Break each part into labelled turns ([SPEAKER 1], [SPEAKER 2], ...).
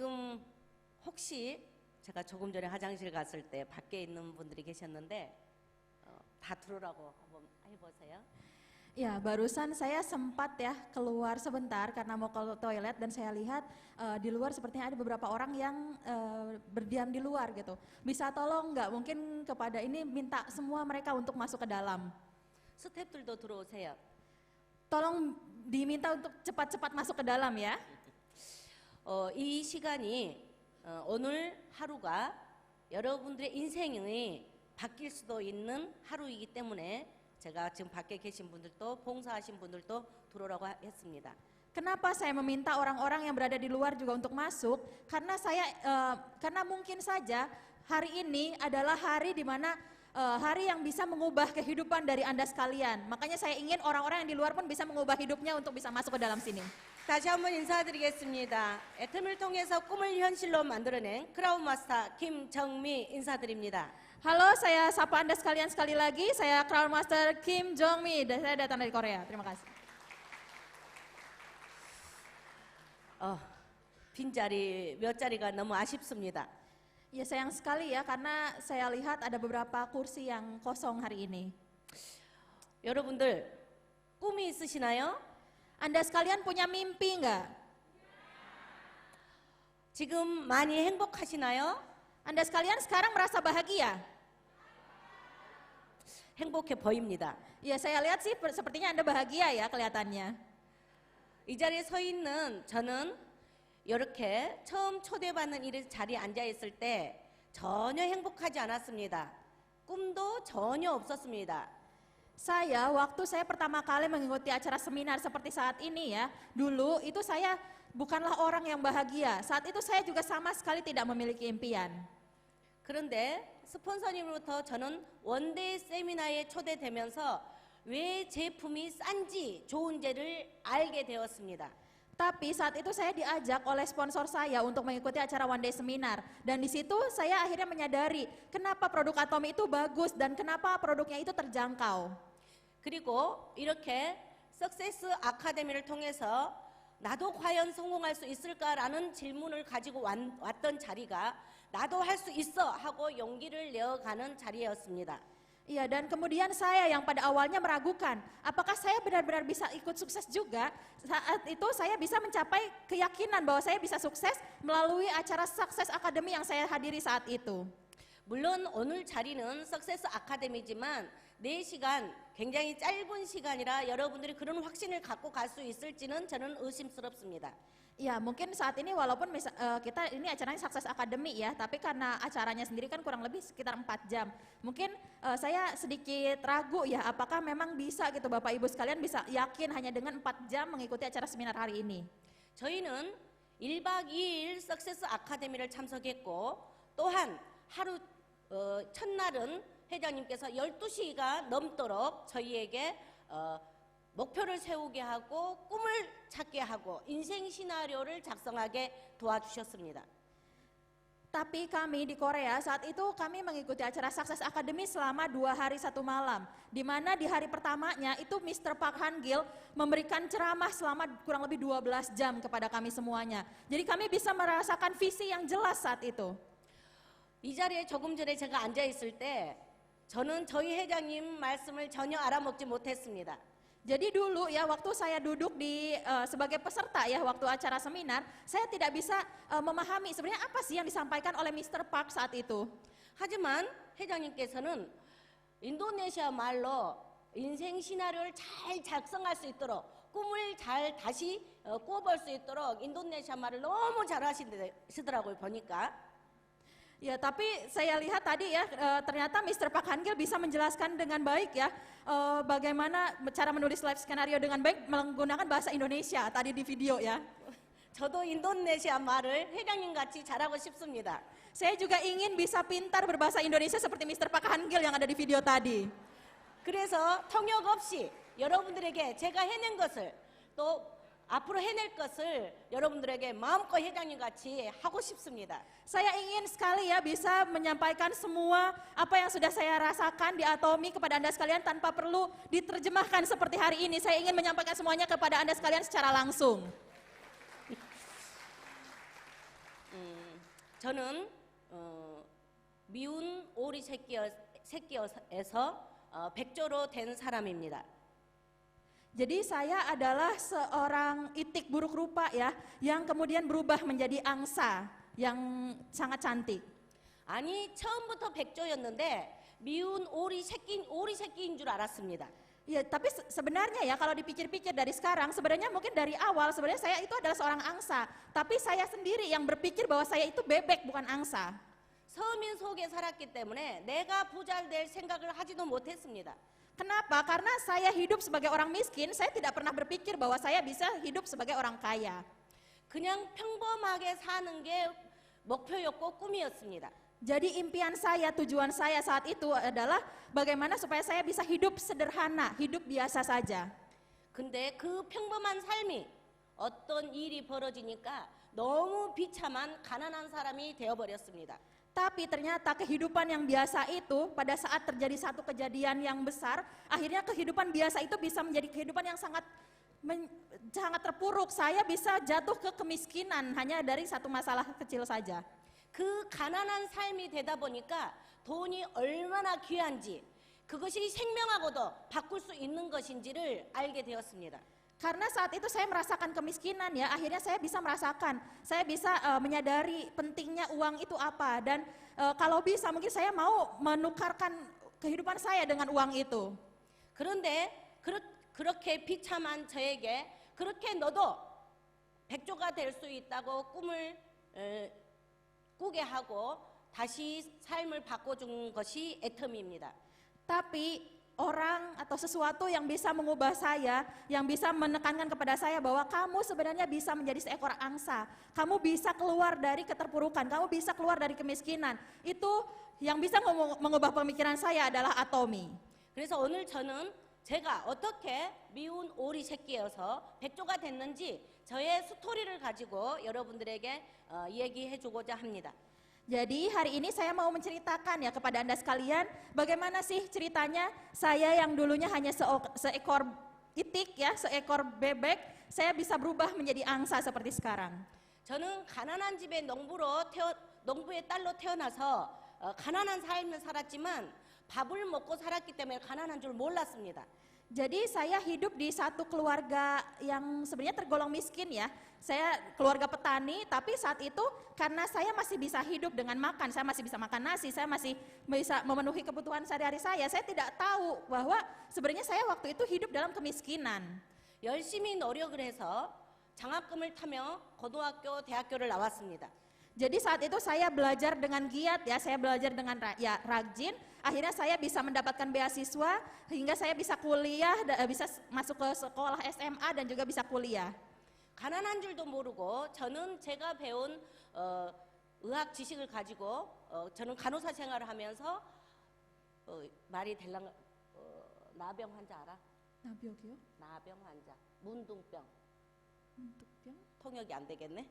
[SPEAKER 1] 지금 혹시 제가 조금 전에 화장실 갔을 때 밖에 있는 분들이 계셨는데 다 들어오라고 한번 해보세요.
[SPEAKER 2] Ya, barusan saya sempat ya keluar sebentar karena mau ke toilet dan saya lihat di luar sepertinya ada beberapa orang yang berdiam di luar gitu. Bisa tolong nggak mungkin kepada ini minta semua mereka untuk masuk ke dalam.
[SPEAKER 1] 스태프들도 들어오세요.
[SPEAKER 2] Tolong diminta untuk cepat-cepat masuk ke dalam ya.
[SPEAKER 1] 이 시간이 오늘 하루가 여러분들의 인생이 바뀔 수도 있는 하루이기 때문에 제가 지금 밖에 계신 분들도 봉사하신 분들도 들어오라고 했습니다.
[SPEAKER 2] Kenapa saya meminta orang-orang yang berada di luar juga untuk masuk? Karena mungkin saja hari ini adalah hari di mana hari yang bisa mengubah kehidupan dari Anda sekalian. Makanya saya ingin orang-orang yang di luar pun bisa mengubah hidupnya untuk bisa masuk ke dalam sini.
[SPEAKER 1] 다시 한번 인사드리겠습니다. 애텀을 통해서 꿈을 현실로 만들어낸 크라운 마스터 김정미 인사드립니다.
[SPEAKER 2] Halo, saya sapa Anda sekalian sekali lagi. Saya Crown Master Kim Jong-mi dan saya datang dari Korea. Terima kasih.
[SPEAKER 1] 빈자리 몇 자리가 너무 아쉽습니다.
[SPEAKER 2] Ya sayang sekali ya karena saya lihat ada beberapa kursi yang kosong hari ini.
[SPEAKER 1] 여러분들 꿈이 있으시나요?
[SPEAKER 2] Anda sekalian punya mimpi nggak?
[SPEAKER 1] 지금 많이 행복하시나요?
[SPEAKER 2] Anda sekalian sekarang merasa bahagia?
[SPEAKER 1] 행복해 보입니다.
[SPEAKER 2] Ya saya lihat sih sepertinya Anda bahagia ya kelihatannya.
[SPEAKER 1] 이 자리에 서 있는 저는 이렇게 처음 초대받는 이 자리에 앉아 있을 때 전혀 행복하지 않았습니다. 꿈도 전혀 없었습니다.
[SPEAKER 2] Waktu saya pertama kali mengikuti acara seminar seperti saat ini ya, dulu itu saya bukanlah orang yang bahagia. Saat itu saya juga sama sekali tidak memiliki impian.
[SPEAKER 1] 그런데 스폰서님으로부터 저는 원데이 세미나에 초대되면서 왜 제품이 싼지 좋은지를 알게 되었습니다.
[SPEAKER 2] Tapi saat itu saya diajak oleh sponsor saya untuk mengikuti acara One Day Seminar. Dan di situ saya akhirnya menyadari kenapa produk Atomy itu bagus dan kenapa produknya itu terjangkau.
[SPEAKER 1] 그리고 이렇게 석세스 아카데미를 통해서 나도 과연 성공할 수 있을까라는 질문을 가지고 왔던 자리가 나도 할 수 있어 하고 용기를 내어가는 자리였습니다.
[SPEAKER 2] Iya, dan kemudian saya yang pada awalnya meragukan, apakah saya benar-benar bisa ikut sukses juga? Saat itu saya bisa mencapai keyakinan bahwa saya bisa sukses melalui acara Success Academy yang saya hadiri saat itu.
[SPEAKER 1] 물론 오늘 자리는 석세스 아카데미지만 4시간 굉장히 짧은 시간이라 여러분들이 그런 확신을 갖고 갈 수 있을지는 저는 의심스럽습니다.
[SPEAKER 2] Ya mungkin saat ini walaupun kita ini acaranya Success Academy ya, tapi karena acaranya sendiri kan kurang lebih sekitar 4 jam. Mungkin saya sedikit ragu ya, apakah memang bisa gitu Bapak Ibu sekalian bisa yakin hanya dengan 4 jam mengikuti acara seminar hari ini.
[SPEAKER 1] 저희는 1박 2일 석세스 아카데미를 참석했고 또한 하루 첫날은 회장님께서 12시가 넘도록 저희에게 목표를 세우게 하고 꿈을 찾게 하고 인생 시나리오를 작성하게 도와주셨습니다.
[SPEAKER 2] Tapi kami di Korea saat itu kami mengikuti acara Success Academy selama 2 hari 1 malam. Di mana di hari pertamanya itu Mr. Park Han-gil memberikan ceramah selama kurang lebih 12 jam kepada kami semuanya. Jadi kami bisa merasakan visi yang jelas saat itu.
[SPEAKER 1] 이 자리에 조금 전에 제가 앉아 있을 때 저는 저희 회장님 말씀을 전혀 알아먹지 못했습니다.
[SPEAKER 2] Jadi dulu ya waktu saya duduk sebagai peserta ya waktu acara seminar, saya tidak bisa memahami sebenarnya apa sih yang disampaikan oleh Mr. Park saat itu.
[SPEAKER 1] 하지만 회장님께서는 인도네시아 말로 인생 시나리오를 잘 작성할 수 있도록 꿈을 잘 다시 꾸어볼 수 있도록 인도네시아 말을 너무 잘 하시더라고요 보니까.
[SPEAKER 2] Ya, tapi saya lihat tadi ya ternyata Mr. Park Han-gil bisa menjelaskan dengan baik ya bagaimana cara menulis live skenario dengan baik menggunakan bahasa Indonesia tadi di video ya.
[SPEAKER 1] 저도 인도네시아 말을 회장님 같이 잘하고 싶습니다.
[SPEAKER 2] Saya juga ingin bisa pintar berbahasa Indonesia seperti Mr. Park Han-gil yang ada di video tadi.
[SPEAKER 1] 그래서 통역 없이 여러분들에게 제가 해낸 것을 또 앞으로 해낼 것을 여러분들에게 마음껏 회장님 같이 하고 싶습니다.
[SPEAKER 2] Saya ingin sekali ya bisa menyampaikan semua apa yang sudah saya rasakan di Atomy kepada Anda sekalian tanpa perlu diterjemahkan seperti hari ini. Saya ingin menyampaikan semuanya kepada Anda sekalian secara langsung.
[SPEAKER 1] 저는 미운 오리 새끼에서 백조로 된 사람입니다.
[SPEAKER 2] Jadi saya adalah seorang itik buruk rupa ya, yang kemudian berubah menjadi angsa yang sangat cantik.
[SPEAKER 1] 아니 처음부터 백조였는데 미운 오리 새끼인 줄 알았습니다.
[SPEAKER 2] Ya, tapi sebenarnya ya kalau dipikir-pikir dari sekarang, sebenarnya mungkin dari awal sebenarnya saya itu adalah seorang angsa, tapi saya sendiri yang berpikir bahwa saya itu bebek bukan angsa.
[SPEAKER 1] 서민 속에 살았기 때문에 내가 부자 될 생각을 하지도 못했습니다.
[SPEAKER 2] Kenapa? Karena saya hidup sebagai orang miskin, saya tidak pernah berpikir bahwa saya bisa hidup sebagai orang kaya.
[SPEAKER 1] 그냥 평범하게 사는 게 목표였고 꿈이었습니다.
[SPEAKER 2] Jadi impian saya, tujuan saya saat itu adalah bagaimana supaya saya bisa hidup sederhana, hidup biasa saja.
[SPEAKER 1] 근데 그 평범한 삶이 어떤 일이 벌어지니까 너무 비참한 가난한 사람이 되어버렸습니다.
[SPEAKER 2] Tapi ternyata kehidupan yang biasa itu pada saat terjadi satu kejadian yang besar, akhirnya kehidupan biasa itu bisa menjadi kehidupan yang sangat terpuruk. Saya bisa jatuh ke kemiskinan hanya dari satu masalah kecil saja.
[SPEAKER 1] 그 가난한 삶이 되다 보니까 돈이 얼마나 귀한지 그것이 생명하고도 바꿀 수 있는 것인지를 알게 되었습니다.
[SPEAKER 2] Karena saat itu saya merasakan kemiskinan ya, akhirnya saya bisa merasakan, saya bisa menyadari pentingnya uang itu apa dan kalau bisa mungkin saya mau menukarkan kehidupan saya dengan uang itu.
[SPEAKER 1] 그런데 그렇게 비참한 저에게 그렇게 너도 백조가 될 수 있다고 꿈을 꾸게 하고 다시 삶을 바꿔준 것이 애터미입니다.
[SPEAKER 2] Tapi orang atau sesuatu yang bisa mengubah saya, yang bisa menekankan kepada saya bahwa kamu sebenarnya bisa menjadi seekor angsa, kamu bisa keluar dari keterpurukan, kamu bisa keluar dari kemiskinan. Itu yang bisa mengubah pemikiran saya adalah Atomi.
[SPEAKER 1] 그래서 오늘 저는 제가 어떻게 미운 오리 새끼여서 백조가 됐는지 저의 스토리를 가지고 여러분들에게 얘기해주고자 합니다.
[SPEAKER 2] Jadi hari ini saya mau menceritakan ya kepada Anda sekalian bagaimana sih ceritanya saya yang dulunya hanya seekor itik ya, seekor bebek, saya bisa berubah menjadi angsa seperti sekarang.
[SPEAKER 1] 저는 가난한 집의 농부의 딸로 태어나서 가난한 삶을 살았지만 밥을 먹고 살았기 때문에 가난한 줄 몰랐습니다.
[SPEAKER 2] Jadi saya hidup di satu keluarga yang sebenarnya tergolong miskin ya. Saya keluarga petani, tapi saat itu karena saya masih bisa hidup dengan makan, saya masih bisa makan nasi, saya masih bisa memenuhi kebutuhan sehari-hari saya tidak tahu bahwa sebenarnya saya waktu itu hidup dalam kemiskinan.
[SPEAKER 1] 열심히 노력을 해서 장학금을 타며 고등학교, 대학교를 나왔습니다.
[SPEAKER 2] Jadi saat itu saya belajar dengan giat ya, saya belajar dengan rajin, akhirnya saya bisa mendapatkan beasiswa hingga saya bisa kuliah, bisa masuk ke sekolah SMA dan juga bisa kuliah.
[SPEAKER 1] 가난한 줄도 모르고 저는 제가 배운 의학 지식을 가지고 저는 간호사 생활을 하면서 말이 될랑 나병 환자 알아?
[SPEAKER 2] 나병이요?
[SPEAKER 1] 나병 환자, 문둥병.
[SPEAKER 2] 문둥병?
[SPEAKER 1] 통역이 안 되겠네.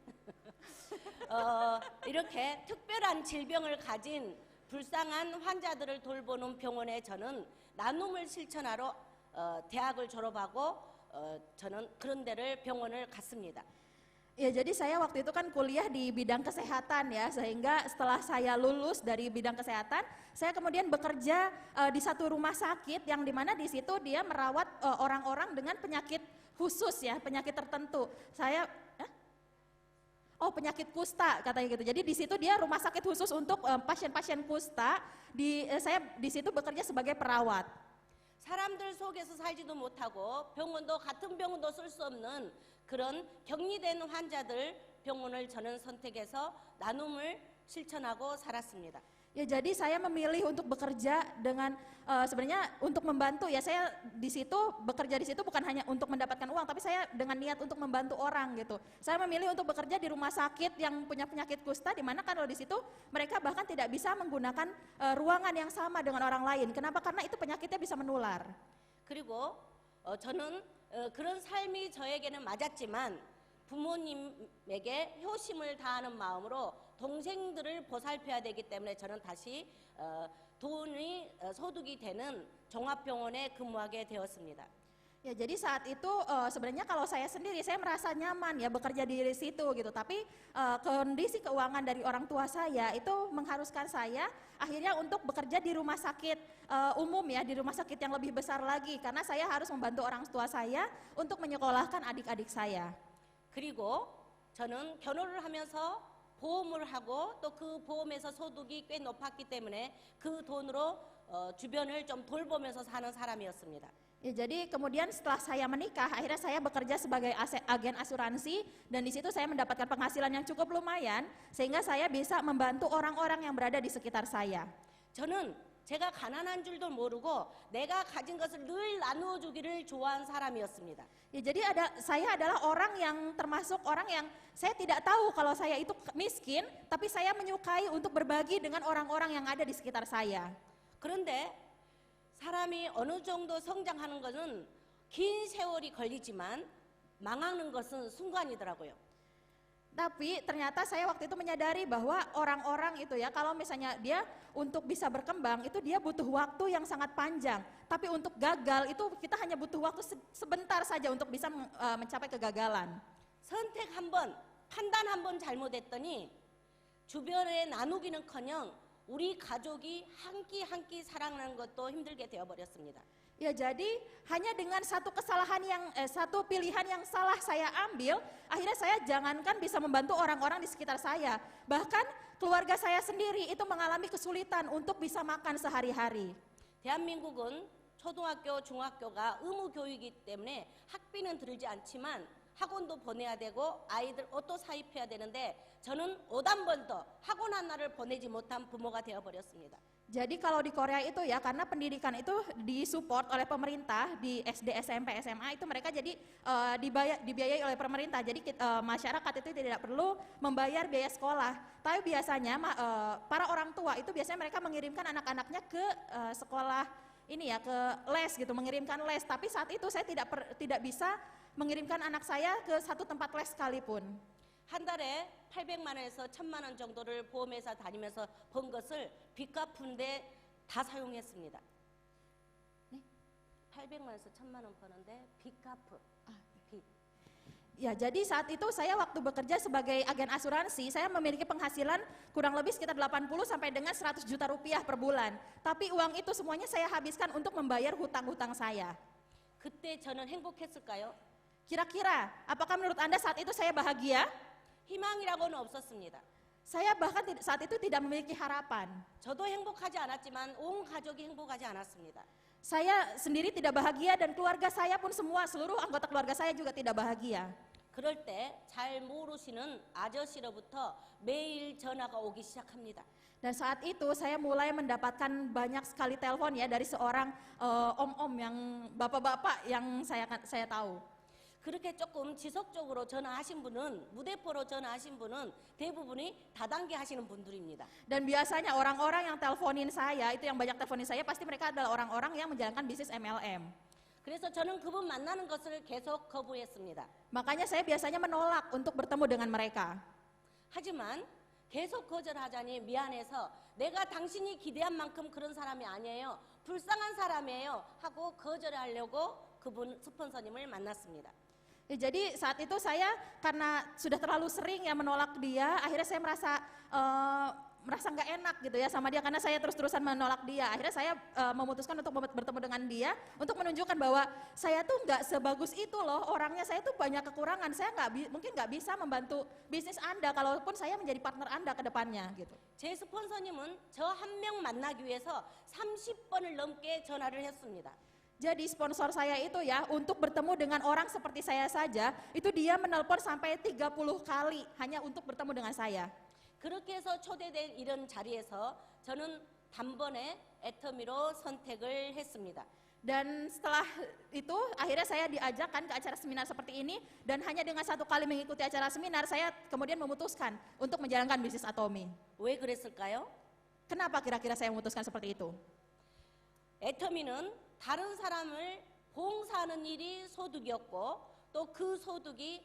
[SPEAKER 1] 이렇게 특별한 질병을 가진 불쌍한 환자들을 돌보는 병원에 저는 나눔을 실천하러 대학을 졸업하고 저는 그런 데를 병원을 갔습니다.
[SPEAKER 2] Ya jadi saya waktu itu kan kuliah di bidang kesehatan ya, sehingga setelah saya lulus dari bidang kesehatan, saya kemudian bekerja di satu rumah sakit yang dimana di situ dia merawat orang-orang dengan penyakit khusus ya, penyakit tertentu. Penyakit kusta katanya gitu. Jadi di situ dia rumah sakit khusus untuk pasien-pasien kusta. Saya di situ bekerja sebagai perawat.
[SPEAKER 1] 사람들 속에서 살지도 못하고 같은 병원도 쓸 수 없는 그런 격리된 환자들 병원을 저는 선택해서 나눔을 실천하고 살았습니다.
[SPEAKER 2] Ya jadi saya memilih untuk bekerja dengan sebenarnya untuk membantu ya, saya di situ bekerja di situ bukan hanya untuk mendapatkan uang, tapi saya dengan niat untuk membantu orang gitu. Saya memilih untuk bekerja di rumah sakit yang punya penyakit kusta, di mana kalau di situ mereka bahkan tidak bisa menggunakan ruangan yang sama dengan orang lain. Kenapa? Karena itu penyakitnya bisa menular.
[SPEAKER 1] 그리고 저는 그런 삶이 저에게는 맞았지만 부모님에게 효심을 다하는 마음으로 동생들을 보살펴야 되기 때문에 저는 다시 소득이 되는 종합병원에 근무하게 되었습니다.
[SPEAKER 2] Ya, jadi saat itu sebenarnya kalau saya sendiri saya merasa nyaman ya bekerja di situ gitu. Tapi kondisi keuangan dari orang tua saya itu mengharuskan saya akhirnya untuk bekerja di rumah sakit umum ya, di rumah sakit yang lebih besar lagi karena saya harus membantu orang tua saya untuk menyekolahkan adik-adik saya.
[SPEAKER 1] 그리고 저는 결혼을 하면서 보험을 하고 또 그 보험에서 소득이 꽤 높았기 때문에 그 돈으로 주변을 좀 돌보면서 사는 사람이었습니다.
[SPEAKER 2] Ya, jadi kemudian setelah saya menikah, akhirnya saya bekerja sebagai agen asuransi dan di situ saya mendapatkan penghasilan yang cukup lumayan sehingga saya bisa membantu orang-orang yang berada di sekitar saya.
[SPEAKER 1] 저는 제가 가난한 줄도 모르고 내가 가진 것을 늘 나누어 주기를 좋아하는 사람이었습니다.
[SPEAKER 2] Ya, jadi saya adalah orang yang termasuk orang yang saya tidak tahu kalau saya itu miskin, tapi saya menyukai untuk berbagi dengan orang-orang yang ada di sekitar saya.
[SPEAKER 1] 그런데 사람이 어느 정도 성장하는 것은 긴 세월이 걸리지만 망하는 것은 순간이더라고요.
[SPEAKER 2] Tapi ternyata saya waktu itu menyadari bahwa orang-orang itu ya kalau misalnya dia untuk bisa berkembang itu dia butuh waktu yang sangat panjang. Tapi untuk gagal itu kita hanya butuh waktu sebentar saja untuk bisa mencapai kegagalan.
[SPEAKER 1] 선택 한 번, 판단 한 번 잘못했더니 주변에 나누기는커녕 우리 가족이 한 끼 사랑하는 것도 힘들게 되어버렸습니다.
[SPEAKER 2] Ya, jadi hanya dengan satu kesalahan satu pilihan yang salah saya ambil, akhirnya saya jangankan bisa membantu orang-orang di sekitar saya, bahkan keluarga saya sendiri itu mengalami kesulitan untuk bisa makan sehari-hari.
[SPEAKER 1] 대한민국은 초등학교, 중학교가 의무 교육이기 때문에 학비는 들지 않지만 학원도 보내야 되고 아이들 옷도 사입해야 되는데 저는 5단번도 학원 하나를 보내지 못한 부모가 되어버렸습니다.
[SPEAKER 2] Jadi kalau di Korea itu ya karena pendidikan itu disupport oleh pemerintah di SD, SMP, SMA itu mereka jadi dibiayai oleh pemerintah. Jadi masyarakat itu tidak perlu membayar biaya sekolah. Tapi biasanya para orang tua itu biasanya mereka mengirimkan anak-anaknya ke sekolah ini ya ke les gitu, mengirimkan les. Tapi saat itu saya tidak bisa mengirimkan anak saya ke satu tempat les sekalipun.
[SPEAKER 1] 한 달에 800만 원에서 1000만 원 정도를 보험회사 다니면서 번 것을 빚 갚는데 다 사용했습니다.
[SPEAKER 2] 네?
[SPEAKER 1] 800만 원에서 1000만 원 버는데 빚 갚은 빚.
[SPEAKER 2] Ya, jadi saat itu saya waktu bekerja sebagai agen asuransi, saya memiliki penghasilan kurang lebih sekitar 80 sampai dengan 100 juta rupiah per bulan. Tapi uang itu semuanya saya habiskan untuk membayar hutang-hutang saya.
[SPEAKER 1] 그때 저는 행복했을까요?
[SPEAKER 2] Kira-kira, apakah menurut Anda saat itu saya bahagia?
[SPEAKER 1] 희망이라고는 없었습니다.
[SPEAKER 2] Saya bahkan saat itu tidak memiliki harapan.
[SPEAKER 1] 저도 행복하지 않았지만 온 가족이 행복하지 않았습니다.
[SPEAKER 2] Saya sendiri tidak bahagia dan keluarga saya pun semua, seluruh anggota keluarga saya juga tidak bahagia.
[SPEAKER 1] 그럴 때 잘 모르시는 아저씨로부터 매일 전화가 오기 시작합니다.
[SPEAKER 2] Dan saat itu saya mulai mendapatkan banyak sekali telepon ya dari seorang om-om yang bapak-bapak yang saya tahu.
[SPEAKER 1] 그렇게 조금 지속적으로 전화하신 분은 무대포로 전화하신 분은 대부분이 다단계 하시는 분들입니다.
[SPEAKER 2] Dan biasanya orang-orang yang teleponin saya itu yang banyak teleponin saya pasti mereka adalah orang-orang yang menjalankan bisnis MLM.
[SPEAKER 1] 그래서 저는 그분 만나는 것을 계속 거부했습니다.
[SPEAKER 2] Makanya saya biasanya menolak untuk bertemu dengan mereka.
[SPEAKER 1] 하지만 계속 거절하자니 미안해서 내가 당신이 기대한 만큼 그런 사람이 아니에요. 불쌍한 사람이에요. 하고 거절하려고 그분 스폰서님을 만났습니다.
[SPEAKER 2] Ya, jadi saat itu saya karena sudah terlalu sering ya menolak dia, akhirnya saya merasa nggak enak gitu ya sama dia karena saya terus-terusan menolak dia. Akhirnya saya memutuskan untuk bertemu dengan dia untuk menunjukkan bahwa saya tuh nggak sebagus itu loh orangnya, saya tuh banyak kekurangan, saya mungkin nggak bisa membantu bisnis Anda kalaupun saya menjadi partner Anda ke depannya gitu.
[SPEAKER 1] 제 스폰서님은 저 한 명 만나기 위해서 30번을 넘게 전화를 했습니다.
[SPEAKER 2] Jadi sponsor saya itu ya untuk bertemu dengan orang seperti saya saja itu dia menelpon sampai 30 kali hanya untuk bertemu dengan saya.
[SPEAKER 1] 그렇게 해서 초대된 이런 자리에서 저는 단번에 애터미로 선택을 했습니다.
[SPEAKER 2] Dan setelah itu akhirnya saya diajakkan ke acara seminar seperti ini dan hanya dengan satu kali mengikuti acara seminar saya kemudian memutuskan untuk menjalankan bisnis Atomi.
[SPEAKER 1] 왜 그랬을까요?
[SPEAKER 2] Kenapa kira-kira saya memutuskan seperti itu?
[SPEAKER 1] 애터미는 다른 사람을 봉사하는 일이 소득이었고 또 그 소득이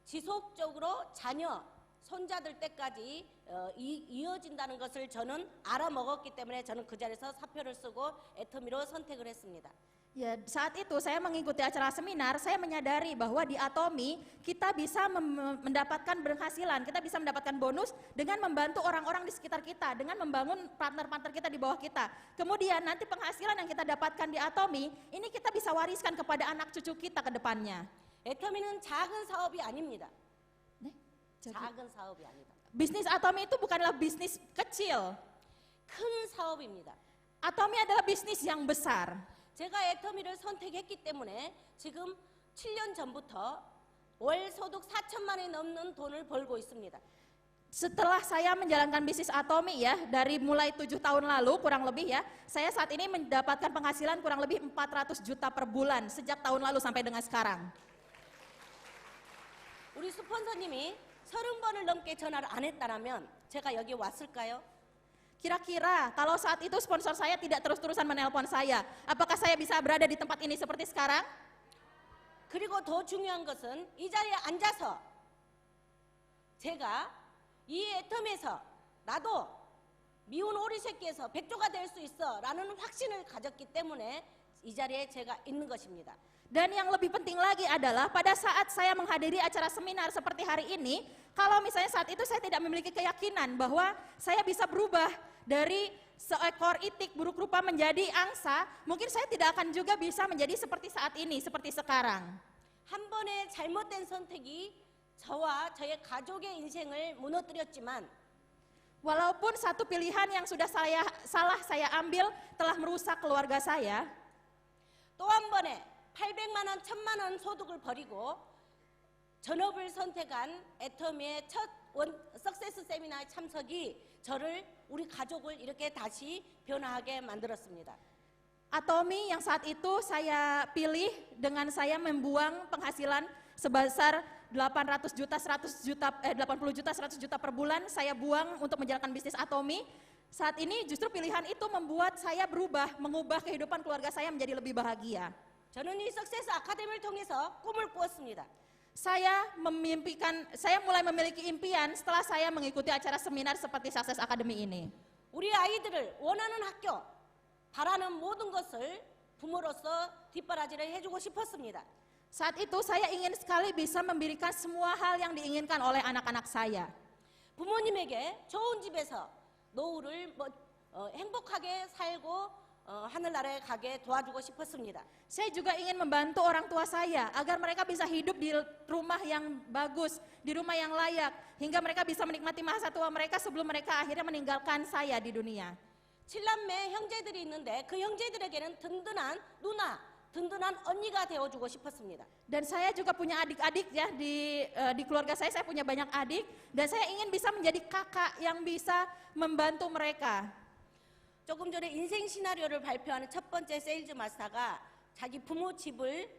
[SPEAKER 1] 지속적으로 자녀, 손자들 때까지 이어진다는 것을 저는 알아먹었기 때문에 저는 그 자리에서 사표를 쓰고 애터미로 선택을 했습니다.
[SPEAKER 2] Ya, saat itu saya mengikuti acara seminar, saya menyadari bahwa di Atomi kita bisa mendapatkan penghasilan, kita bisa mendapatkan bonus dengan membantu orang-orang di sekitar kita, dengan membangun partner-partner kita di bawah kita. Kemudian nanti penghasilan yang kita dapatkan di Atomi, ini kita bisa wariskan kepada anak cucu kita ke depannya.
[SPEAKER 1] 애터미는 작은 사업이 아닙니다.
[SPEAKER 2] 네?
[SPEAKER 1] 작은 사업이 아니다.
[SPEAKER 2] Bisnis Atomi itu bukanlah bisnis kecil.
[SPEAKER 1] 큰 사업입니다.
[SPEAKER 2] Atomi adalah bisnis yang besar.
[SPEAKER 1] 제가 애터미를 선택했기 때문에 지금 7년 전부터 월 소득 4천만 원이 넘는 돈을 벌고 있습니다.
[SPEAKER 2] Setelah saya menjalankan bisnis Atomi ya, dari mulai 7 tahun lalu kurang lebih ya, saya saat ini mendapatkan penghasilan kurang lebih 400 juta per bulan sejak tahun lalu sampai dengan sekarang.
[SPEAKER 1] 우리 스폰서님이 30번을 넘게 전화를 안 했다라면 제가 여기 왔을까요?
[SPEAKER 2] Kira-kira kalau saat itu sponsor saya tidak terus-terusan menelpon saya, apakah saya bisa berada di tempat ini seperti sekarang?
[SPEAKER 1] 그리고 더 중요한 것은 이 자리에 앉아서 제가 이 애텀에서 나도 미운 오리 새끼에서 백조가 될 수 있어 라는 확신을 가졌기 때문에 이 자리에 제가 있는 것입니다.
[SPEAKER 2] Dan yang lebih penting lagi adalah pada saat saya menghadiri acara seminar seperti hari ini, kalau misalnya saat itu saya tidak memiliki keyakinan bahwa saya bisa berubah dari seekor itik buruk rupa menjadi angsa, mungkin saya tidak akan juga bisa menjadi seperti saat ini, seperti sekarang.
[SPEAKER 1] 한 번의 잘못된 선택이 저와 저의 가족의 인생을 무너뜨렸지만
[SPEAKER 2] Walaupun satu pilihan yang sudah salah saya ambil telah merusak keluarga saya,
[SPEAKER 1] 또 한 번에 800만 원, 1000만 원 소득을 버리고 전업을 선택한 애터미의 첫 석세스 세미나에 참석이 저를 우리 가족을 이렇게 다시 변화하게 만들었습니다.
[SPEAKER 2] Atomi yang saat itu saya pilih dengan saya membuang penghasilan sebesar 800 juta, 100 juta, 80 juta, 100 juta per bulan saya buang untuk menjalankan bisnis Atomi. Saat ini justru pilihan itu membuat saya berubah, mengubah kehidupan keluarga saya menjadi lebih bahagia.
[SPEAKER 1] 저는 이 석세스 아카데미를 통해서 꿈을 꾸었습니다.
[SPEAKER 2] Saya mulai memiliki impian setelah saya mengikuti acara seminar seperti Success Academy ini.
[SPEAKER 1] 우리 아이들을 원하는 학교, 바라는 모든 것을 부모로서 뒷바라지를 해주고 싶었습니다.
[SPEAKER 2] Saat itu saya ingin sekali bisa memberikan semua hal yang diinginkan oleh anak-anak saya.
[SPEAKER 1] 부모님에게 좋은 집에서 노후를 행복하게 살고 하늘나라에 가게 도와주고 싶었습니다.
[SPEAKER 2] Saya juga ingin membantu orang tua saya agar mereka bisa hidup di rumah yang bagus, di rumah yang layak, hingga mereka bisa menikmati masa tua mereka sebelum mereka akhirnya meninggalkan saya di dunia.
[SPEAKER 1] 7남매 형제들이 있는데 그 형제들에게는 든든한 누나, 든든한 언니가 되어주고 싶었습니다.
[SPEAKER 2] Dan saya juga punya adik-adik ya di keluarga saya punya banyak adik dan saya ingin bisa menjadi kakak yang bisa membantu mereka.
[SPEAKER 1] 조금 전에 인생 시나리오를 발표하는 첫 번째 세일즈 마스터가 자기 부모 집을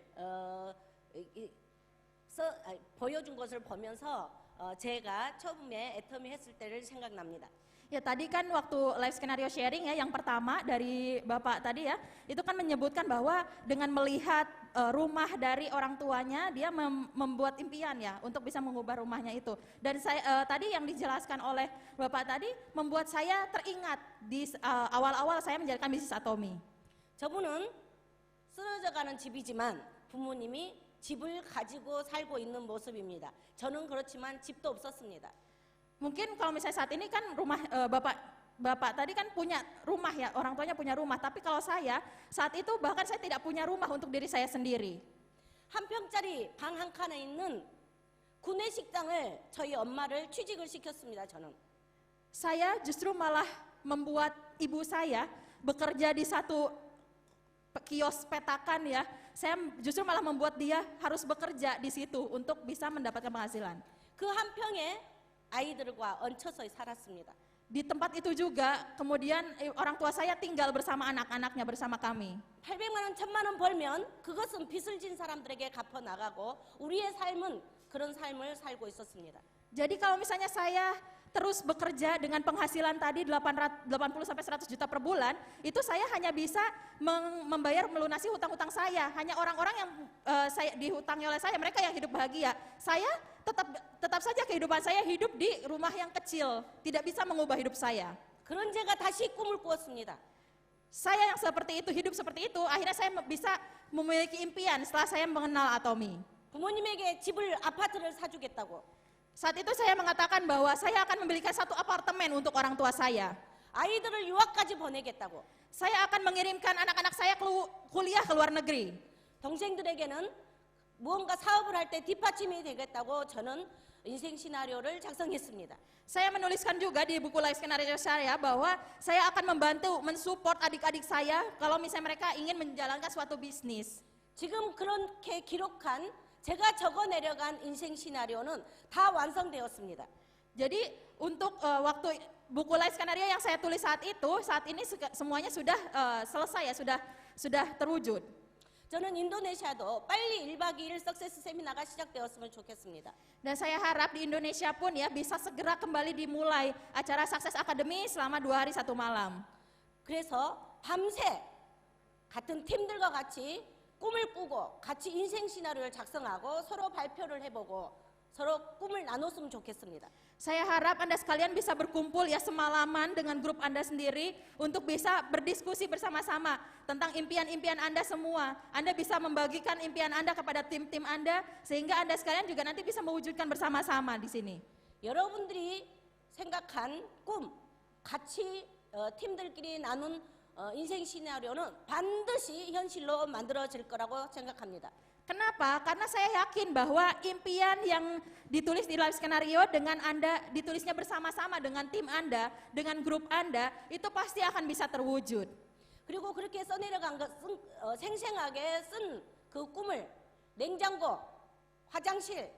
[SPEAKER 1] 보여준 것을 보면서 제가 처음에 애터미 했을 때를 생각납니다.
[SPEAKER 2] Ya tadi kan waktu live scenario sharing ya yang pertama dari Bapak tadi ya, itu kan menyebutkan bahwa dengan melihat rumah dari orang tuanya dia membuat impian ya untuk bisa mengubah rumahnya itu. Dan saya tadi yang dijelaskan oleh Bapak tadi membuat saya teringat di awal-awal saya menjalankan bisnis Atomi.
[SPEAKER 1] 저분은 쓰러져가는 집이지만 부모님이 집을 가지고 살고 있는 모습입니다. 저는 그렇지만 집도 없었습니다.
[SPEAKER 2] Mungkin kalau misalnya saat ini kan rumah Bapak tadi kan punya rumah ya, orang tuanya punya rumah. Tapi kalau saya saat itu bahkan saya tidak punya rumah untuk diri saya sendiri.
[SPEAKER 1] 한 평짜리 방 한 칸에 있는 구내식당을 저희 엄마를 취직을 시켰습니다. 저는.
[SPEAKER 2] Saya justru malah membuat ibu saya bekerja di satu kios petakan ya. Saya justru malah membuat dia harus bekerja di situ untuk bisa mendapatkan penghasilan.
[SPEAKER 1] 그 한 평에 아이들과 얹혀서 살았습니다.
[SPEAKER 2] Di tempat itu juga kemudian orang tua saya tinggal bersama anak-anaknya bersama kami.
[SPEAKER 1] 800만 원, 1000만 원 벌면 그것은 빚을 진 사람들에게 갚아 나가고 우리의 삶은 그런 삶을 살고 있었습니다.
[SPEAKER 2] Jadi kalau misalnya saya terus bekerja dengan penghasilan tadi 80 sampai 100 juta per bulan, itu saya hanya bisa membayar melunasi hutang-hutang saya. Hanya orang-orang yang saya dihutangi oleh saya, mereka yang hidup bahagia. Saya tetap saja kehidupan saya hidup di rumah yang kecil, tidak bisa mengubah hidup saya.
[SPEAKER 1] 그런 제가 다시 꿈을 꾸었습니다.
[SPEAKER 2] Saya yang seperti itu, hidup seperti itu, akhirnya saya bisa memiliki impian setelah saya mengenal Atomy.
[SPEAKER 1] 부모님에게 집을 아파트를 사주겠다고.
[SPEAKER 2] Saat itu saya mengatakan bahwa saya akan membelikan satu apartemen untuk orang tua saya.
[SPEAKER 1] 아이들을 유학까지 보내겠다고.
[SPEAKER 2] Saya akan mengirimkan anak-anak saya kuliah ke luar negeri.
[SPEAKER 1] 동생들에게는 무언가 사업을 할 때 뒷받침이 되겠다고 저는 인생 시나리오를 작성했습니다.
[SPEAKER 2] Saya menuliskan juga di buku life skenario saya bahwa saya akan membantu mensupport adik-adik saya kalau misalnya mereka ingin menjalankan suatu bisnis.
[SPEAKER 1] 지금 그렇게 기록한 제가 적어 내려간 인생 시나리오는 다 완성되었습니다.
[SPEAKER 2] Jadi untuk waktu buku life skenario yang saya tulis saat ini semuanya sudah selesai ya, sudah terwujud.
[SPEAKER 1] 저는 인도네시아도 빨리 1박 2일 석세스 세미나가 시작되었으면 좋겠습니다.
[SPEAKER 2] Dan saya harap di Indonesia pun ya bisa segera kembali dimulai acara Success Academy selama 2 hari 1 malam.
[SPEAKER 1] 그래서 밤새 같은 팀들과 같이 꿈을 꾸고 같이 인생 시나리오를 작성하고 서로 발표를 해보고 서로 꿈을 나눴으면 좋겠습니다.
[SPEAKER 2] Saya harap Anda sekalian bisa berkumpul ya semalaman dengan grup Anda sendiri untuk bisa berdiskusi bersama-sama tentang impian-impian Anda semua. Anda bisa membagikan impian Anda kepada tim-tim Anda sehingga Anda sekalian juga nanti bisa mewujudkan bersama-sama di sini.
[SPEAKER 1] 여러분들이 생각한 꿈, 같이 팀들끼리 나눈 인생 시나리오는 반드시 현실로 만들어질 거라고 생각합니다.
[SPEAKER 2] Kenapa? Karena saya yakin bahwa impian yang ditulis di live skenario dengan Anda, ditulisnya bersama-sama dengan tim Anda, dengan grup Anda, itu pasti akan bisa terwujud.
[SPEAKER 1] 그리고 그렇게 써내려간 것, 생생하게 쓴 그 꿈을 냉장고, 화장실,